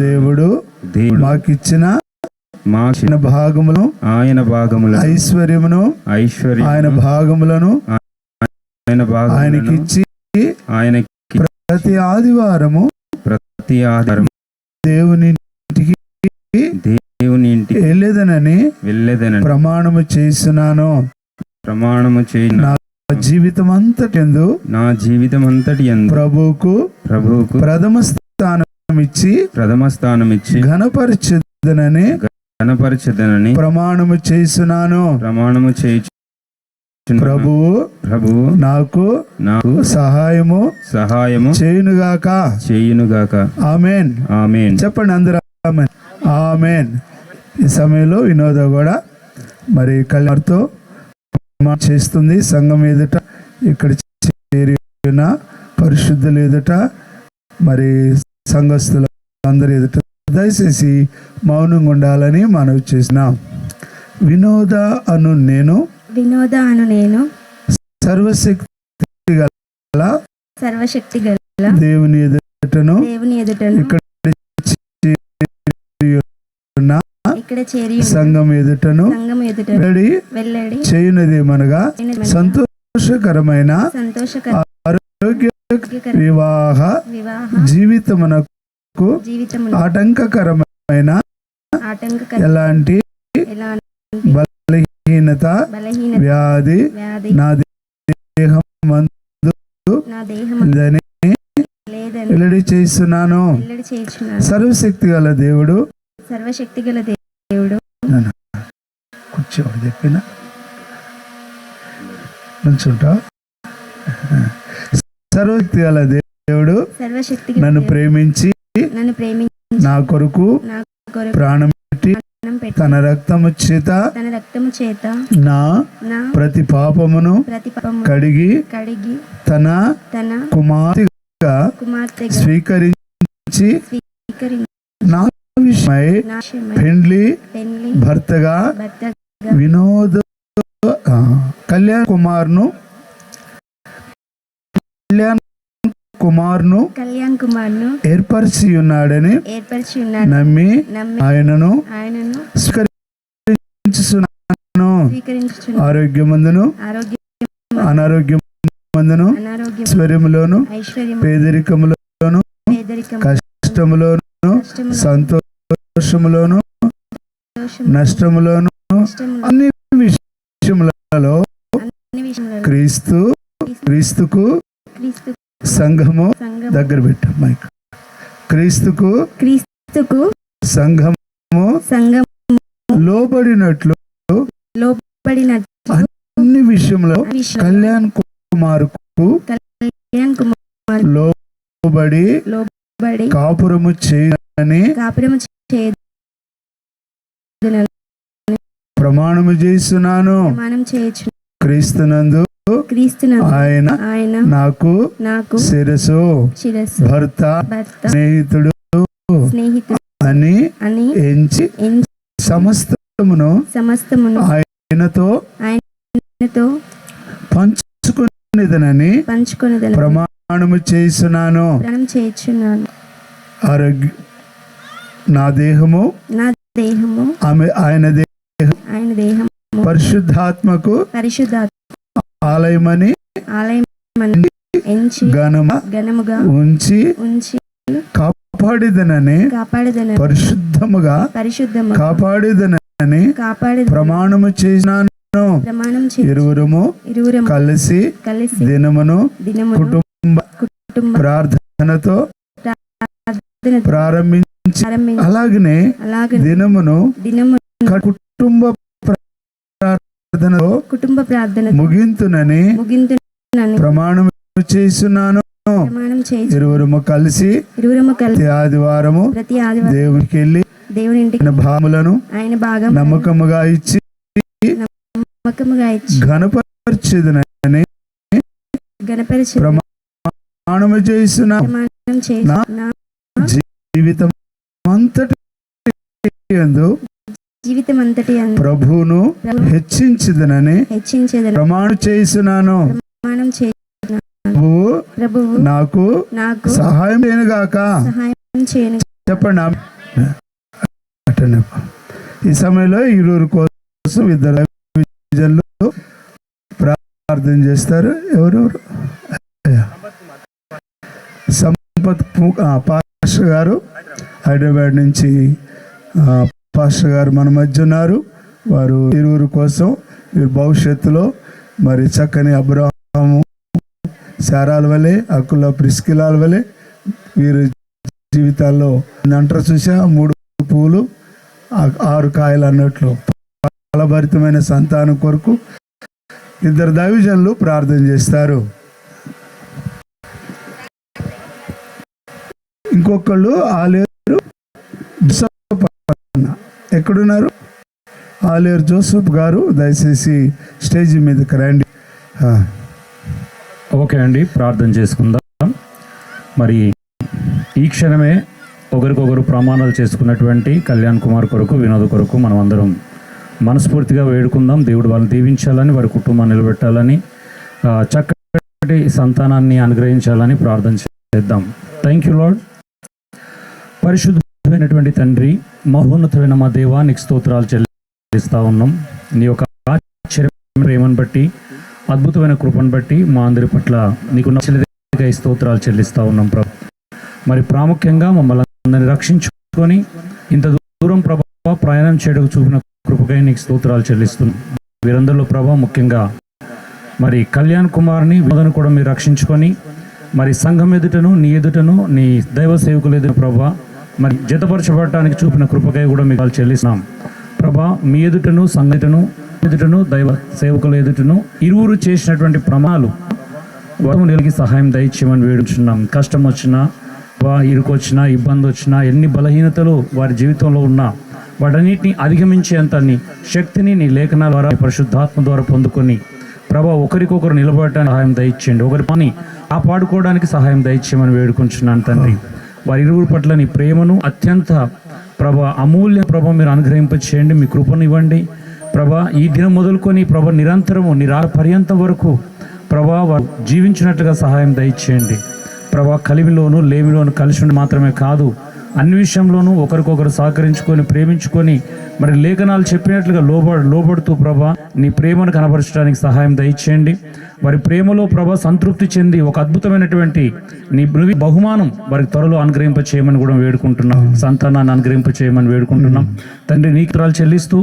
దేవుడు మాకిచ్చిన భాగములు ఐశ్వర్యమును ఆయన భాగములను ఆయనకిచ్చి ప్రతి ఆదివారము దేవుని ఇంటికి వెళ్ళేదనని ప్రమాణము చేస్తున్నాను. నా జీవితమంతటి యందు ప్రభువుకు ప్రథమ స్థానం ఇచ్చి ఘనపరచదనని ప్రమాణము చేస్తున్నాను. ప్రభువు నాకు సహాయము చేయునుగాక. ఆమేన్. చెప్పండి అందరూ ఆమేన్. ఆమేన్. ఈ సమయంలో వినోద కూడా మరి కళ్యాణతో చేస్తుంది. సంఘం ఎదుట ఇక్కడ చేరి ఉన్న పరిశుద్ధుల ఎదుట మరి సంఘస్థుల అందరి ఎదుట దయచేసి మౌనంగా ఉండాలని మనవి చేసినాం. వినోద అను నేను సర్వశక్తి గల దేవుని ఎదుటను ఇక్కడ సంఘం ఎదుటను వెల్లడి చేయునదేమనగా సంతోషకరమైన ఆరోగ్య వివాహ జీవితమునకు ఆటంకకరమైన ఎలాంటి బలహీనత వ్యాధి నా దేహమందు వెల్లడి చేస్తున్నాను. సర్వశక్తి గల దేవుడు కూర్చోడు చెప్పిన నుంచుంటా. సర్వశక్తి గల దేవుడు నన్ను ప్రేమించి నా కొరకు ప్రాణం పెట్టి తన రక్తము చేత నా ప్రతి పాపమును కడిగి తన కుమార్తెగా స్వీకరించి నా విషయమై పెండ్లి భర్తగా వినోద కళ్యాణ్ కుమార్ను కళ్యాణ్ కుమార్ను ఏర్పరిచి ఉన్నాడని ఏర్పరిచి ఉన్నాడు నమ్మి నమ్మి ఆయనను ఆయనను స్వీకరించుచున్నాను. స్వీకరించుచున్నాను. ఆరోగ్యమందును ఆరోగ్యం అనారోగ్యమందును అనారోగ్యం ఐశ్వర్యములోను ఐశ్వర్యం పేదరికములోను పేదరికం కష్టములోను కష్టములో సంతోషములోను దోషం నష్టములోను నష్టములో అన్ని విషయములలో అన్ని విషయంలో క్రీస్తుకు క్రీస్తు సంఘము సంఘం దగ్గర పెట్టు మైక్. క్రీస్తుకు క్రీస్తుకు సంఘము సంఘం లోబడినట్లు లోబడిన అన్ని విషయంలో కళ్యాణ్ కుమారుకు కళ్యాణ్ కుమార్ లోబడి లోబడి కాపురము చేయని కాపురము చేయదు ప్రమాణము చేస్తున్నాను. ప్రమాణం చేయొచ్చు. క్రీస్తునందు క్రీస్తునందు ఆయన ఆయన నాకు నాకు శిరసు శిరస్సు భర్త భర్త స్నేహితుడు స్నేహితుడు అని అని ఎంచి సమస్తమును సమస్తమును ఆయనతో ఆయనతో పంచుకునేదనని పంచుకొనదను ప్రమాణము చేస్తున్నాను. ప్రమాణం చేయుచున్నాను. ఆరోగ్య నా దేహము నా దేహము ఆయన ఆయన దేహం పరిశుద్ధాత్మకు పరిశుద్ధాత్మ ఆలయమని ఆలయం ఎంచి ఘనముగా ఉంచి ఉంచి కాపాడిదనని కాపాడదన పరిశుద్ధముగా కాపాడిదనని ప్రమాణము చేసినాను. ప్రమాణం ఇరువురము కలిసి దినమును కుటుంబ ప్రార్థనతో ప్రారంభించి అలాగనే దినమును కుటుంబ ప్రార్థన ముగింతునని ప్రమాణం చేస్తున్నాను. ఇరువురము కలిసి ప్రతి ఆదివారము దేవునికి వెళ్ళి దేవుని ఇంటికి భాములను ఆయన బాగా నమ్మకముగా ఇచ్చి ఘనపరిచెదనని ప్రమాణము చేస్తున్నాను. జీవితం అంతటి ప్రభువును హెచ్చించదనని ప్రమాణం చేస్తున్నాను. ప్రభువు నాకు సహాయం చేయనుగాక. చెప్పండి. ఈ సమయంలో ఇరువురు కోసం ఇద్దరు ప్రార్థన చేస్తారు. ఎవరెవరు? సంపత్ పాస్టర్ గారు హైదరాబాద్ నుంచి పాస్టర్ గారు మన మధ్య ఉన్నారు. వారు ఇరువురు కోసం వీరు భవిష్యత్తులో మరి చక్కని అబ్రహాము శారాల వలె అక్కుల ప్రిస్కిలాల వలె వీరు జీవితాల్లో అంటారు చూసా 3 పూలు 6 కాయలు అన్నట్లు ఫలభరితమైన సంతానం కొరకు ఇద్దరు దైవజనులు ప్రార్థన చేస్తారు. ఇంకొకళ్ళు ఆలేరు ఎక్కడున్నారు? ఆలేరు జోసఫ్ గారు దయచేసి స్టేజ్ మీదకి రండి. ఓకే అండి, ప్రార్థన చేసుకుందాం. మరి ఈ క్షణమే ఒకరికొకరు ప్రమాణాలు చేసుకున్నటువంటి కళ్యాణ్ కుమార్ కొరకు వినోద్ కొరకు మనం అందరం మనస్ఫూర్తిగా వేడుకుందాం. దేవుడు వాళ్ళని దీవించాలని, వారి కుటుంబాన్ని నిలబెట్టాలని, చక్కటి సంతానాన్ని అనుగ్రహించాలని ప్రార్థన చేద్దాం. Thank you lord. పరిశుద్ధమైనటువంటి తండ్రి, మహోన్నతమైన మా దేవా, నీకు స్తోత్రాలు చెల్లిస్తా ఉన్నాం. నీ యొక్క ఆశ్చర్యమైన ప్రేమను బట్టి, అద్భుతమైన కృపను బట్టి మా అందరి పట్ల నీకు నచ్చలేదుగా ఈ స్తోత్రాలు చెల్లిస్తూ ఉన్నాం ప్రభు. మరి ప్రాముఖ్యంగా మమ్మల్ని అందరినీ రక్షించుకొని ఇంత దూరం ప్రభావ ప్రయాణం చేయడం చూపిన కృపకై నీకు స్తోత్రాలు చెల్లిస్తున్నాం. వీరందరిలో ప్రభావ ముఖ్యంగా మరి కళ్యాణ్ కుమార్ని వినోదను కూడా మీరు రక్షించుకొని మరి సంఘం ఎదుటను, నీ ఎదుటను, నీ దైవ సేవకులు ఎదుట ప్రభా మరి జతపరచబడటానికి చూపిన కృపకై కూడా మీకు చెల్లిస్తున్నాం ప్రభా. మీ ఎదుటను, సంఘటను ఎదుటను, దైవ సేవకుల ఎదుటను ఇరువురు చేసినటువంటి ప్రమాణాలు వారికి సహాయం దయచేయమని వేడుచున్నాం. కష్టం వచ్చినా, ఇరుకు వచ్చినా, ఇబ్బంది వచ్చినా, ఎన్ని బలహీనతలు వారి జీవితంలో ఉన్నా వాటన్నిటిని అధిగమించేంత నీ శక్తిని నీ లేఖనాల ద్వారా, పరిశుద్ధాత్మ ద్వారా పొందుకొని ప్రభా ఒకరికొకరు నిలబడటానికి సహాయం దయచేయండి. ఒకరి పని కాపాడుకోవడానికి సహాయం దయచేయమని వేడుకుంటున్నాను తండ్రి. వారి ఇరువురు పట్ల నీ ప్రేమను అత్యంత ప్రభా అమూల్య ప్రభా మీరు అనుగ్రహింపచేయండి. మీ కృపను ఇవ్వండి ప్రభా. ఈ దినం మొదలుకొని ప్రభా నిరంతరము నిరా పర్యంతం వరకు ప్రభా వారు జీవించినట్లుగా సహాయం దయచేయండి ప్రభా కలిమిలోను లేమిలోను కలిసి ఉండి మాత్రమే కాదు, అన్ని విషయంలోనూ ఒకరికొకరు సహకరించుకొని ప్రేమించుకొని మరి లేఖనాలు చెప్పినట్లుగా లోబడుతూ ప్రభా నీ ప్రేమను కనపరచడానికి సహాయం దయచేయండి. వారి ప్రేమలో ప్రభా సంతృప్తి చెంది ఒక అద్భుతమైనటువంటి నీ బహుమానం వారికి త్వరలో అనుగ్రహింప చేయమని కూడా వేడుకుంటున్నాం. సంతానాన్ని అనుగ్రహింప చేయమని వేడుకుంటున్నాం. తండ్రి నీకు త్రాలు చెల్లిస్తూ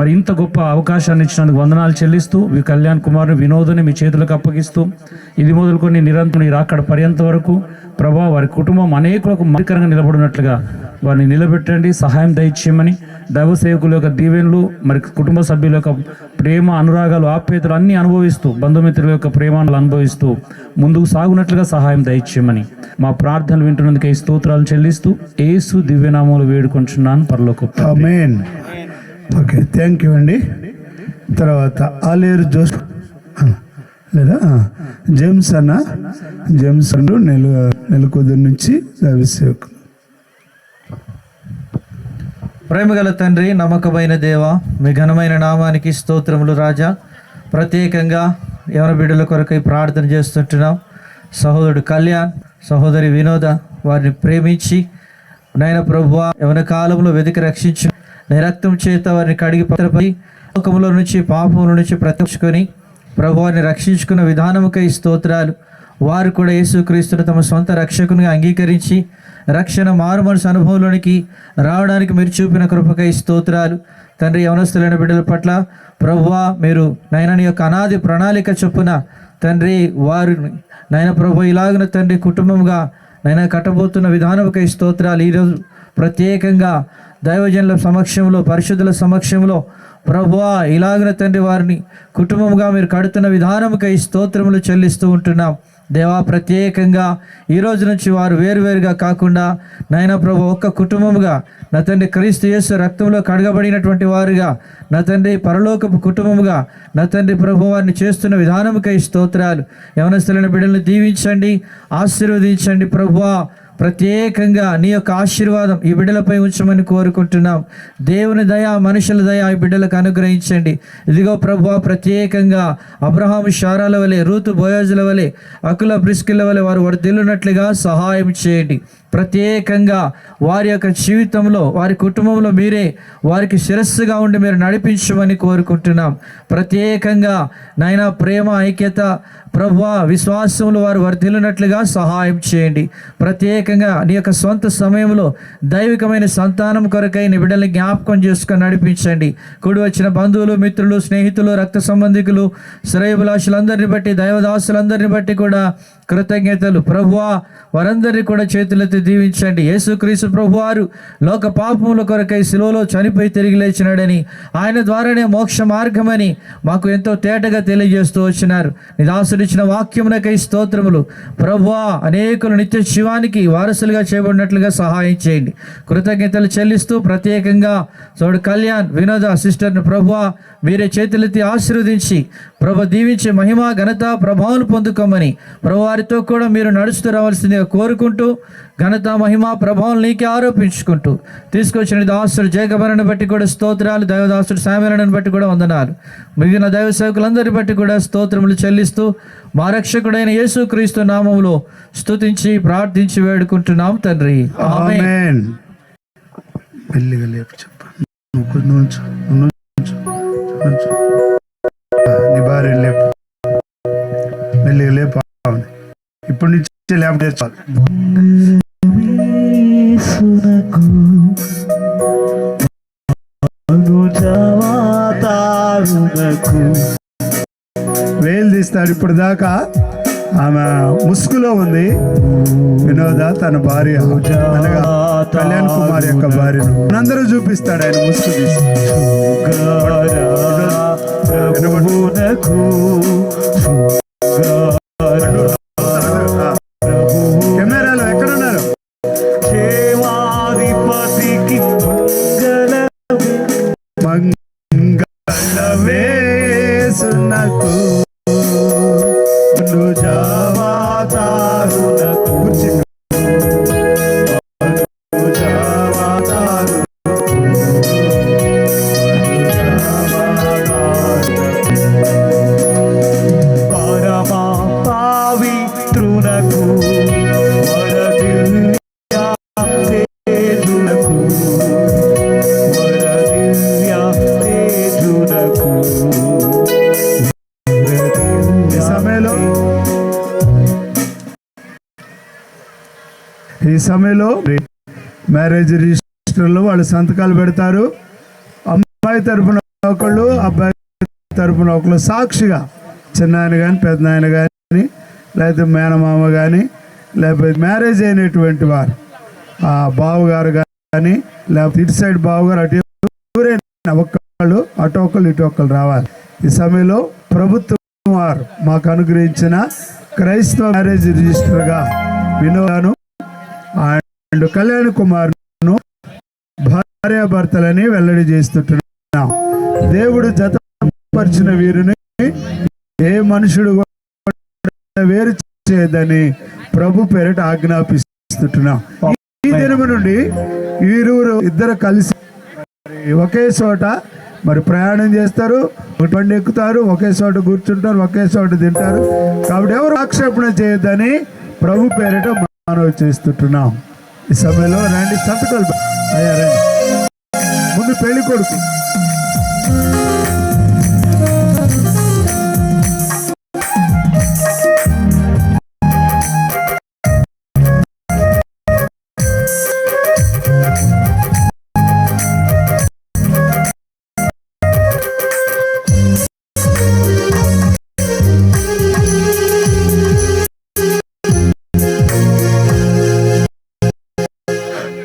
మరి ఇంత గొప్ప అవకాశాన్ని ఇచ్చినందుకు వందనాలు చెల్లిస్తూ కళ్యాణ్ కుమార్ని వినోదని మీ చేతులకు అప్పగిస్తూ ఇది మొదలుకొని నిరంతరం రాకడ పర్యంత వరకు ప్రభా వారి కుటుంబం అనేకులకు మరికరంగా నిలబడినట్లుగా వారిని నిలబెట్టండి, సహాయం దయచేయమని దైవ సేవకుల యొక్క దీవెనలు మరి కుటుంబ సభ్యుల యొక్క ప్రేమ అనురాగాలు ఆప్యాయతలు అన్నీ అనుభవిస్తూ బంధుమిత్రుల యొక్క ప్రేమను అనుభవిస్తూ ముందుకు సాగునట్లుగా సహాయం దయచేయమని మా ప్రార్థనలు వింటున్నందుకు ఈ స్తోత్రాలు చెల్లిస్తూ యేసు దివ్యనామములు వేడుకుంటున్నాను పరలోక ఆమేన్. ఓకే, థ్యాంక్ యూ అండి. తర్వాత ఆలేరు జోస్ లేదా జేమ్స్ అన్న, జేమ్స్ అండు నెలకొద్దు నుంచి దైవసేవకులు. ప్రేమగల తండ్రి, నమ్మకమైన దేవ, మీ ఘనమైన నామానికి స్తోత్రములు రాజా. ప్రత్యేకంగా యవన బిడ్డల కొరకై ప్రార్థన చేస్తుంటున్నాం. సహోదరుడు కళ్యాణ్, సహోదరి వినోద వారిని ప్రేమించి నాయన ప్రభువా యవన కాలంలో వెతికి రక్షించు, నీ రక్తం చేత వారిని కడిగి పత్రపై లోకములో నుంచి పాపముల నుంచి ప్రత్యక్షుకొని ప్రభువాన్ని రక్షించుకున్న విధానముకై స్తోత్రాలు. వారు కూడా యేసుక్రీస్తును తమ సొంత రక్షకునిగా అంగీకరించి రక్షణ మారు మనసు అనుభవంలోనికి రావడానికి మీరు చూపిన కృపకై స్తోత్రాలు. తండ్రి, యవనస్తులైన బిడ్డల పట్ల ప్రభువా మీరు నయనని యొక్క అనాది ప్రణాళిక చొప్పున తండ్రి వారు నయన ప్రభు ఇలాగున తండ్రి కుటుంబంగా నైనా కట్టబోతున్న విధానముకై స్తోత్రాలు. ఈరోజు ప్రత్యేకంగా దైవజనుల సమక్షంలో, పరిశుద్ధుల సమక్షంలో ప్రభువా ఇలాగున తండ్రి వారిని కుటుంబంగా మీరు కడుతున్న విధానముకై స్తోత్రములు చెల్లిస్తూ ఉంటున్నాం. దేవా, ప్రత్యేకంగా ఈరోజు నుంచి వారు వేరువేరుగా కాకుండా నాయన ప్రభు ఒక్క కుటుంబముగా నా తండ్రి క్రీస్తు యేసు రక్తంలో కడగబడినటువంటి వారుగా నా తండ్రి పరలోకపు కుటుంబముగా నా తండ్రి ప్రభు వారిని చేస్తున్న విధానముకై స్తోత్రాలు. యవనస్తులైన బిడ్డలను దీవించండి, ఆశీర్వదించండి ప్రభువా. ప్రత్యేకంగా నీ యొక్క ఆశీర్వాదం ఈ బిడ్డలపై ఉంచమని కోరుకుంటున్నాం. దేవుని దయ, మనుషుల దయ ఈ బిడ్డలకు అనుగ్రహించండి. ఇదిగో ప్రభువా, ప్రత్యేకంగా అబ్రహాము శారాల వలె, రూతు బోయాజుల వలె, అకుల ప్రిస్కిల వలె వారు వర్ధిల్లునట్లుగా సహాయం చేయండి. ప్రత్యేకంగా వారి యొక్క జీవితంలో, వారి కుటుంబంలో మీరే వారికి శిరస్సుగా ఉండి మీరు నడిపించమని కోరుకుంటున్నాం. ప్రత్యేకంగా నాయన ప్రేమ, ఐక్యత ప్రభువా విశ్వాసంలో వారు వర్ధిల్లునట్లుగా సహాయం చేయండి. ప్రత్యేకంగా నీ యొక్క సొంత సమయంలో దైవికమైన సంతానం కొరకై నీ బిడ్డల్ని జ్ఞాపకం చేసుకొని నడిపించండి. కూడి వచ్చిన బంధువులు, మిత్రులు, స్నేహితులు, రక్త సంబంధికులు, శ్రేయభిలాషులందరిని బట్టి, దైవదాసులందరిని బట్టి కూడా కృతజ్ఞతలు ప్రభువా. వారందరినీ కూడా చేతులెత్తి దీవించండి. యేసుక్రీస్తు ప్రభువారు లోక పాపముల కొరకై శిలువలో చనిపోయి తిరిగి లేచినాడని, ఆయన ద్వారానే మోక్ష మార్గమని మాకు ఎంతో తేటగా తెలియజేస్తూ వచ్చినారు. నీ దాసుడిచ్చిన వాక్యమునకై స్తోత్రములు ప్రభువా. అనేకులు నిత్య జీవానికి వారసులుగా చేయబడినట్లుగా సహాయం చేయండి. కృతజ్ఞతలు చెల్లిస్తూ ప్రత్యేకంగా సోడు కళ్యాణ్, వినోద సిస్టర్ను ప్రభువా మీరే చేతులెత్తి ఆశీర్వదించి ప్రభు దీవించి మహిమ, ఘనత, ప్రభావం పొందుకోమని ప్రభు వారితో కూడా మీరు నడుస్తూ రావాల్సిందిగా కోరుకుంటూ ఘనత, మహిమ, ప్రభావం నీకే ఆరోపించుకుంటూ తీసుకొచ్చిన దాసుడు జయగబరను బట్టి కూడా స్తోత్రాలు, దైవదాసుడు శామ్యులను బట్టి కూడా వందనాలు. మిగిలిన దైవ సేవకులందరిని బట్టి కూడా స్తోత్రములు చెల్లిస్తూ మా రక్షకుడైన యేసుక్రీస్తు నామములో స్తుతించి ప్రార్థించి వేడుకుంటున్నాం తండ్రి, ఆమేన్. మెల్లిగా లేపు చెప్పు, నీ భార్య లేపు, మెల్లిగా లేపు. ఇప్పటి నుంచి లేపు నేర్చాలి. వేలు తీస్తాడు. ఇప్పుడు దాకా ఆమె ముసుగులో ఉంది. వినోద తన భార్య అనగా కళ్యాణ్ కుమార్ యొక్క భార్యను అందరూ చూపిస్తాడు ఆయన ముసుగు తీసి. కెమెరాలో ఎక్కడున్నారు? మంగళమే సునకు ఈ సమయంలో మ్యారేజ్ రిజిస్టర్లో వాళ్ళు సంతకాలు పెడతారు. అమ్మాయి తరపున ఒకళ్ళు, అబ్బాయి తరపున ఒకళ్ళు సాక్షిగా, చిన్న ఆయన కానీ పెద్ద ఆయన కానీ లేకపోతే మేనమామ కానీ లేకపోతే మ్యారేజ్ అయినటువంటి వారు బావగారు కానీ లేకపోతే ఇటు సైడ్ బావగారు అటు ఎవరైనా ఒక్కళ్ళు అటు ఒకళ్ళు ఇటు ఒకళ్ళు రావాలి. ఈ సమయంలో ప్రభుత్వం వారు మాకు అనుగ్రహించిన క్రైస్తవ మ్యారేజ్ రిజిస్టర్గా వినోదాను అండ్ కళ్యాణ్ కుమార్ను భార్యాభర్తలని వెల్లడి చేస్తుంటున్నాం. దేవుడు జతపరిచిన వీరిని ఏ మనుషుడు వేరు చేయదని ప్రభు పేరిట ఆజ్ఞాపిస్తుంటున్నాం. ఈ దినము నుండి ఇద్దరు కలిసి ఒకే చోట మరి ప్రయాణం చేస్తారు, బండి ఎక్కుతారు, ఒకే చోట కూర్చుంటారు, ఒకే చోట తింటారు. కాబట్టి ఎవరు ఆక్షేపణ చేయొద్దని ప్రభు పేరిట మనవి చేస్తుంటున్నాం. ఈ సమయంలో రండి, సంతకాలు అయ్యా రండి. ముందు పెళ్లి కొడుకు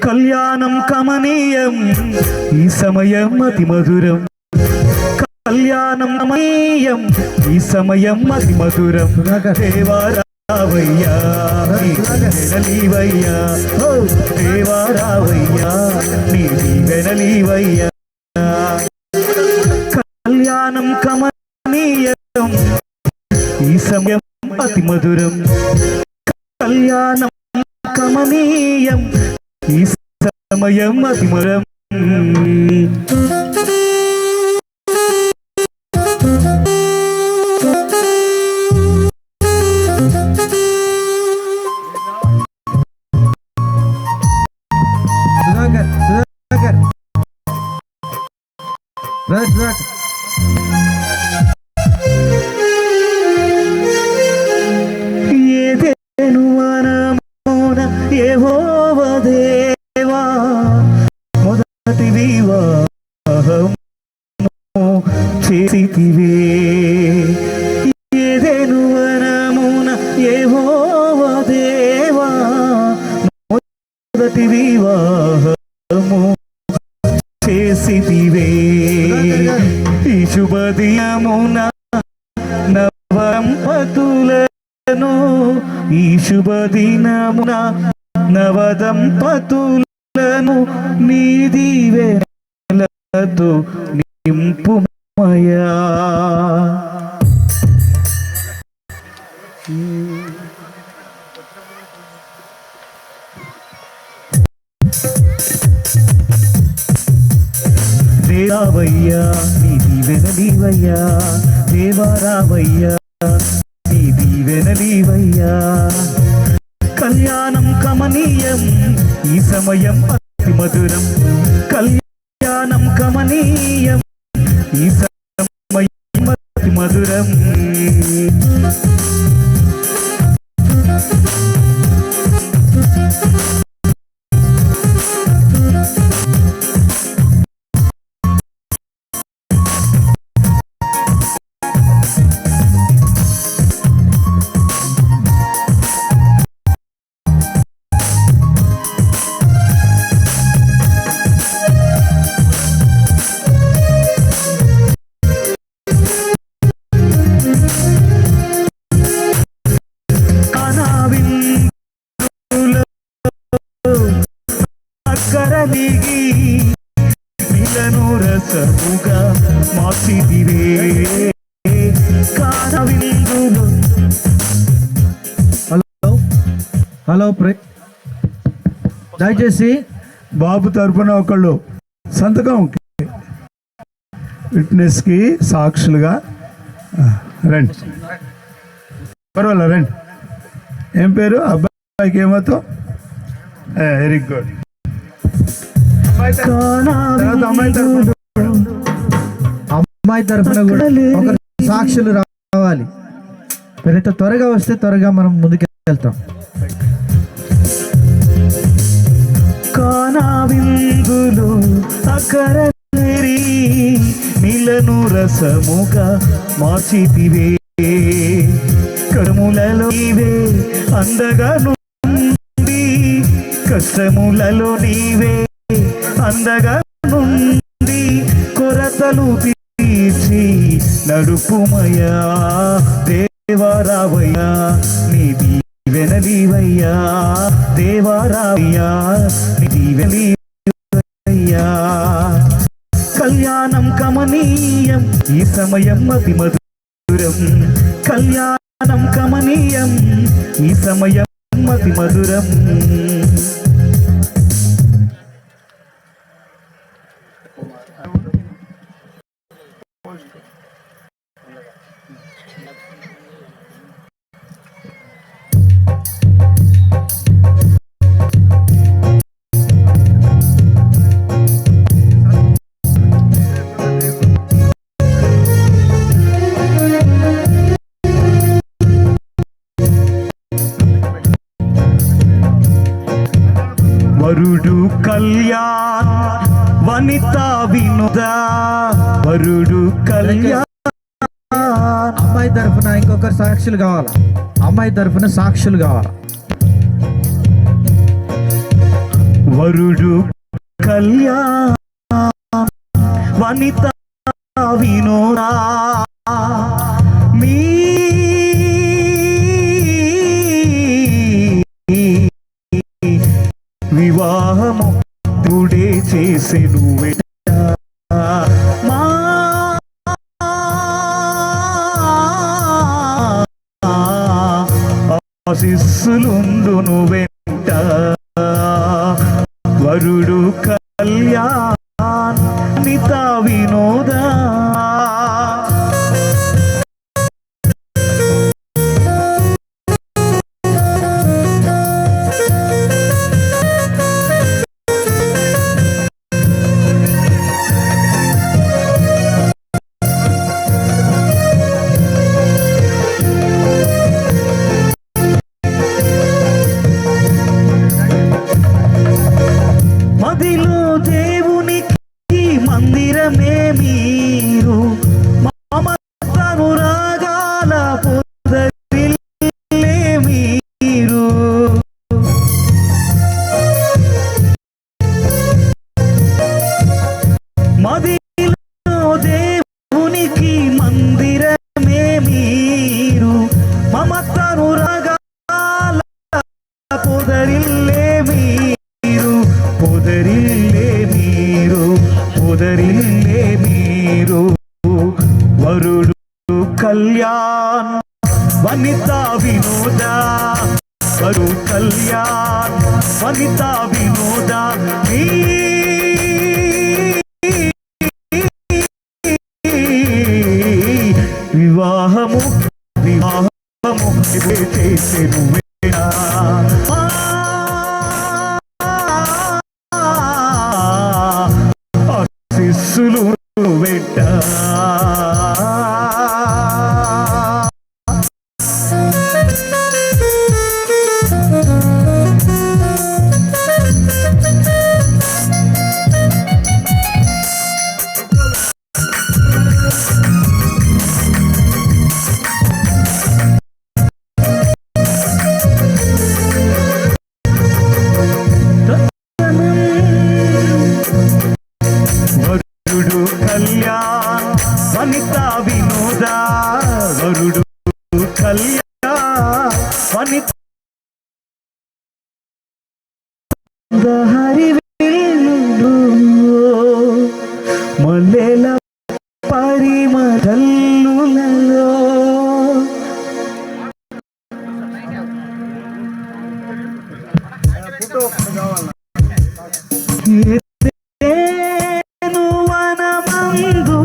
కళ్యాణం కమనీయం ఈ సమయం అతి మధురం. కళ్యాణం కమనీయం ఈ సమయం అతి మధురం. దేవారావయ్యా వెనలీవయ్యా, దేవారావయ్యా నీ వెనలీవయ్యా. కళ్యాణం కమనీయం ఈ సమయం అతి మధురం. కళ్యాణం కమనీయం ఈ సమయం అతిమరం. ఏదేను వనమున యెహోవా దేవా మొదటి వివాహము చేసితివే. ఏదేను వనమున యెహోవా దేవా మొదటి వివాహము చేసితివే. ఈ శుభదినమున నవదంపతులను, ఈ శుభదినమున నవదంపతులను నీ దీవెనలతో నింపుమయా. దేవారావయ్యా నీ దీవెనలీవయ్యా, దేవారావయ్యా నీ దీవెనలీవయ్యా. కళ్యాణం కమనీయం ఈ సమయం అతి మధురం. కళ్యాణం కమనీయం ఈ సమయం అతి మధురం. రసముగా మార్చితివే. హలో దయచేసి బాబు తరపున ఒకళ్ళు సంతకం విట్నెస్కి సాక్షులుగా రండి. పర్వాలేదు రండి. ఏం పేరు అబ్బాయికి? ఏమవుతావు? Very good. అమ్మాయి తరఫున కూడా ఒక సాక్షులు రావాలి. మీరైతే త్వరగా వస్తే త్వరగా మనం ముందుకు వెళ్తాం. విందులో అకరరి నీలను రసముగా మార్చితివే కడములలో నీవే అందగా నుండి కష్టములలో నీవే అందగా నుండి కొరతలు తీర్చి నడుపుమయ్యా దేవారావయ్యా నీ దీవెనలీవయ్యా దేవారావయ్యా నీ దీవెనలీవయ్యా కళ్యాణం కమనీయం ఈ సమయం అతి మధురం కళ్యాణం కమనీయం ఈ సమయం అతి మధురం వరుడు కళ్యాణ్ వనిత వినోద వరుడు కళ్యాణ్ అమ్మాయి తరఫున ఇంకొకరు సాక్షులు కావాలా అమ్మాయి తరఫున సాక్షులు కావాలా వరుడు కళ్యాణ్ వనిత వినోద మీ వివాహము దుడే చేసెను మా ఆశీస్సులుండును వెంట వరుడు కళ్యాణ్ నిత వినోదా మదిలో దేవునికి మందిరమే మీరు మమతను రాగాల పొదరిల్లే మీరు మదిలో దేవునికి మందిరమే మీరు మమతను రాగాల పొదరిల్లే మీరు పొదరిల్లే మీరు పొదరిల్లే మీరు వరుడు కళ్యాణ్ వనిత వినోద వరుడు కళ్యాణ్ వనిత వినోద వివాహము వివాహము చేసెను ఆశీస్సులు వెంట వరుడు కళ్యాణ్ వనిత వినోద వరుడు కళ్యాణ్ వనిత హరివేలు మల్లెల పరిమళల్లో వనమందు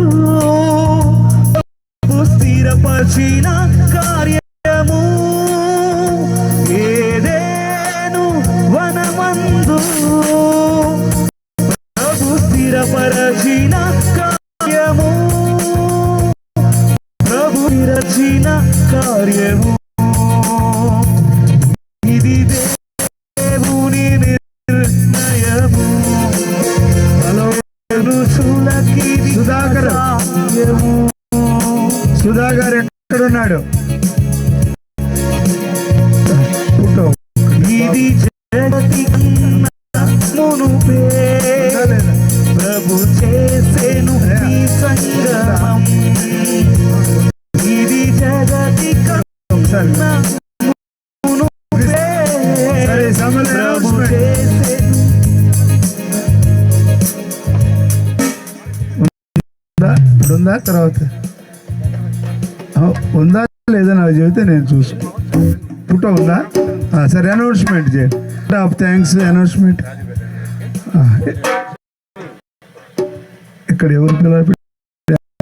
స్థిరపరిచిన కార్యము ఏదేను వనమందు ప్రభు స్థిరపరచిన కార్యము ప్రభు రచిన కార్యము ఇది దేవుని నిర్ణయము ఉన్నాడు. ఫోటో ఇది జగతి మునుపే ప్రభు చేసేను ఈ సంగమం. ఇది జగతి ఒకసారి మునుపే సరే, సమల ప్రభు announcement. చేసేను. ఇప్పుడు ఉందా తర్వాత ఉందా లేదా నాకు చెబితే నేను చూసుకో. ఫోటో ఉందా? సరే, అనౌన్స్మెంట్ చేయండి. Of thanks announcement. ఇక్కడ ఎవరు పిల్లలు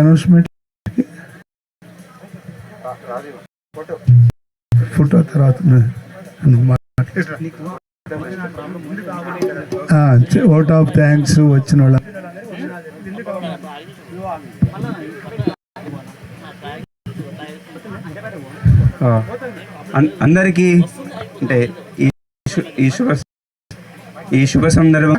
అనౌన్స్మెంట్? ఫోటో తర్వాత ఓట్ ఆఫ్ థ్యాంక్స్ వచ్చిన వాళ్ళ అందరికీ అంటే ఈ శుభ సందర్భం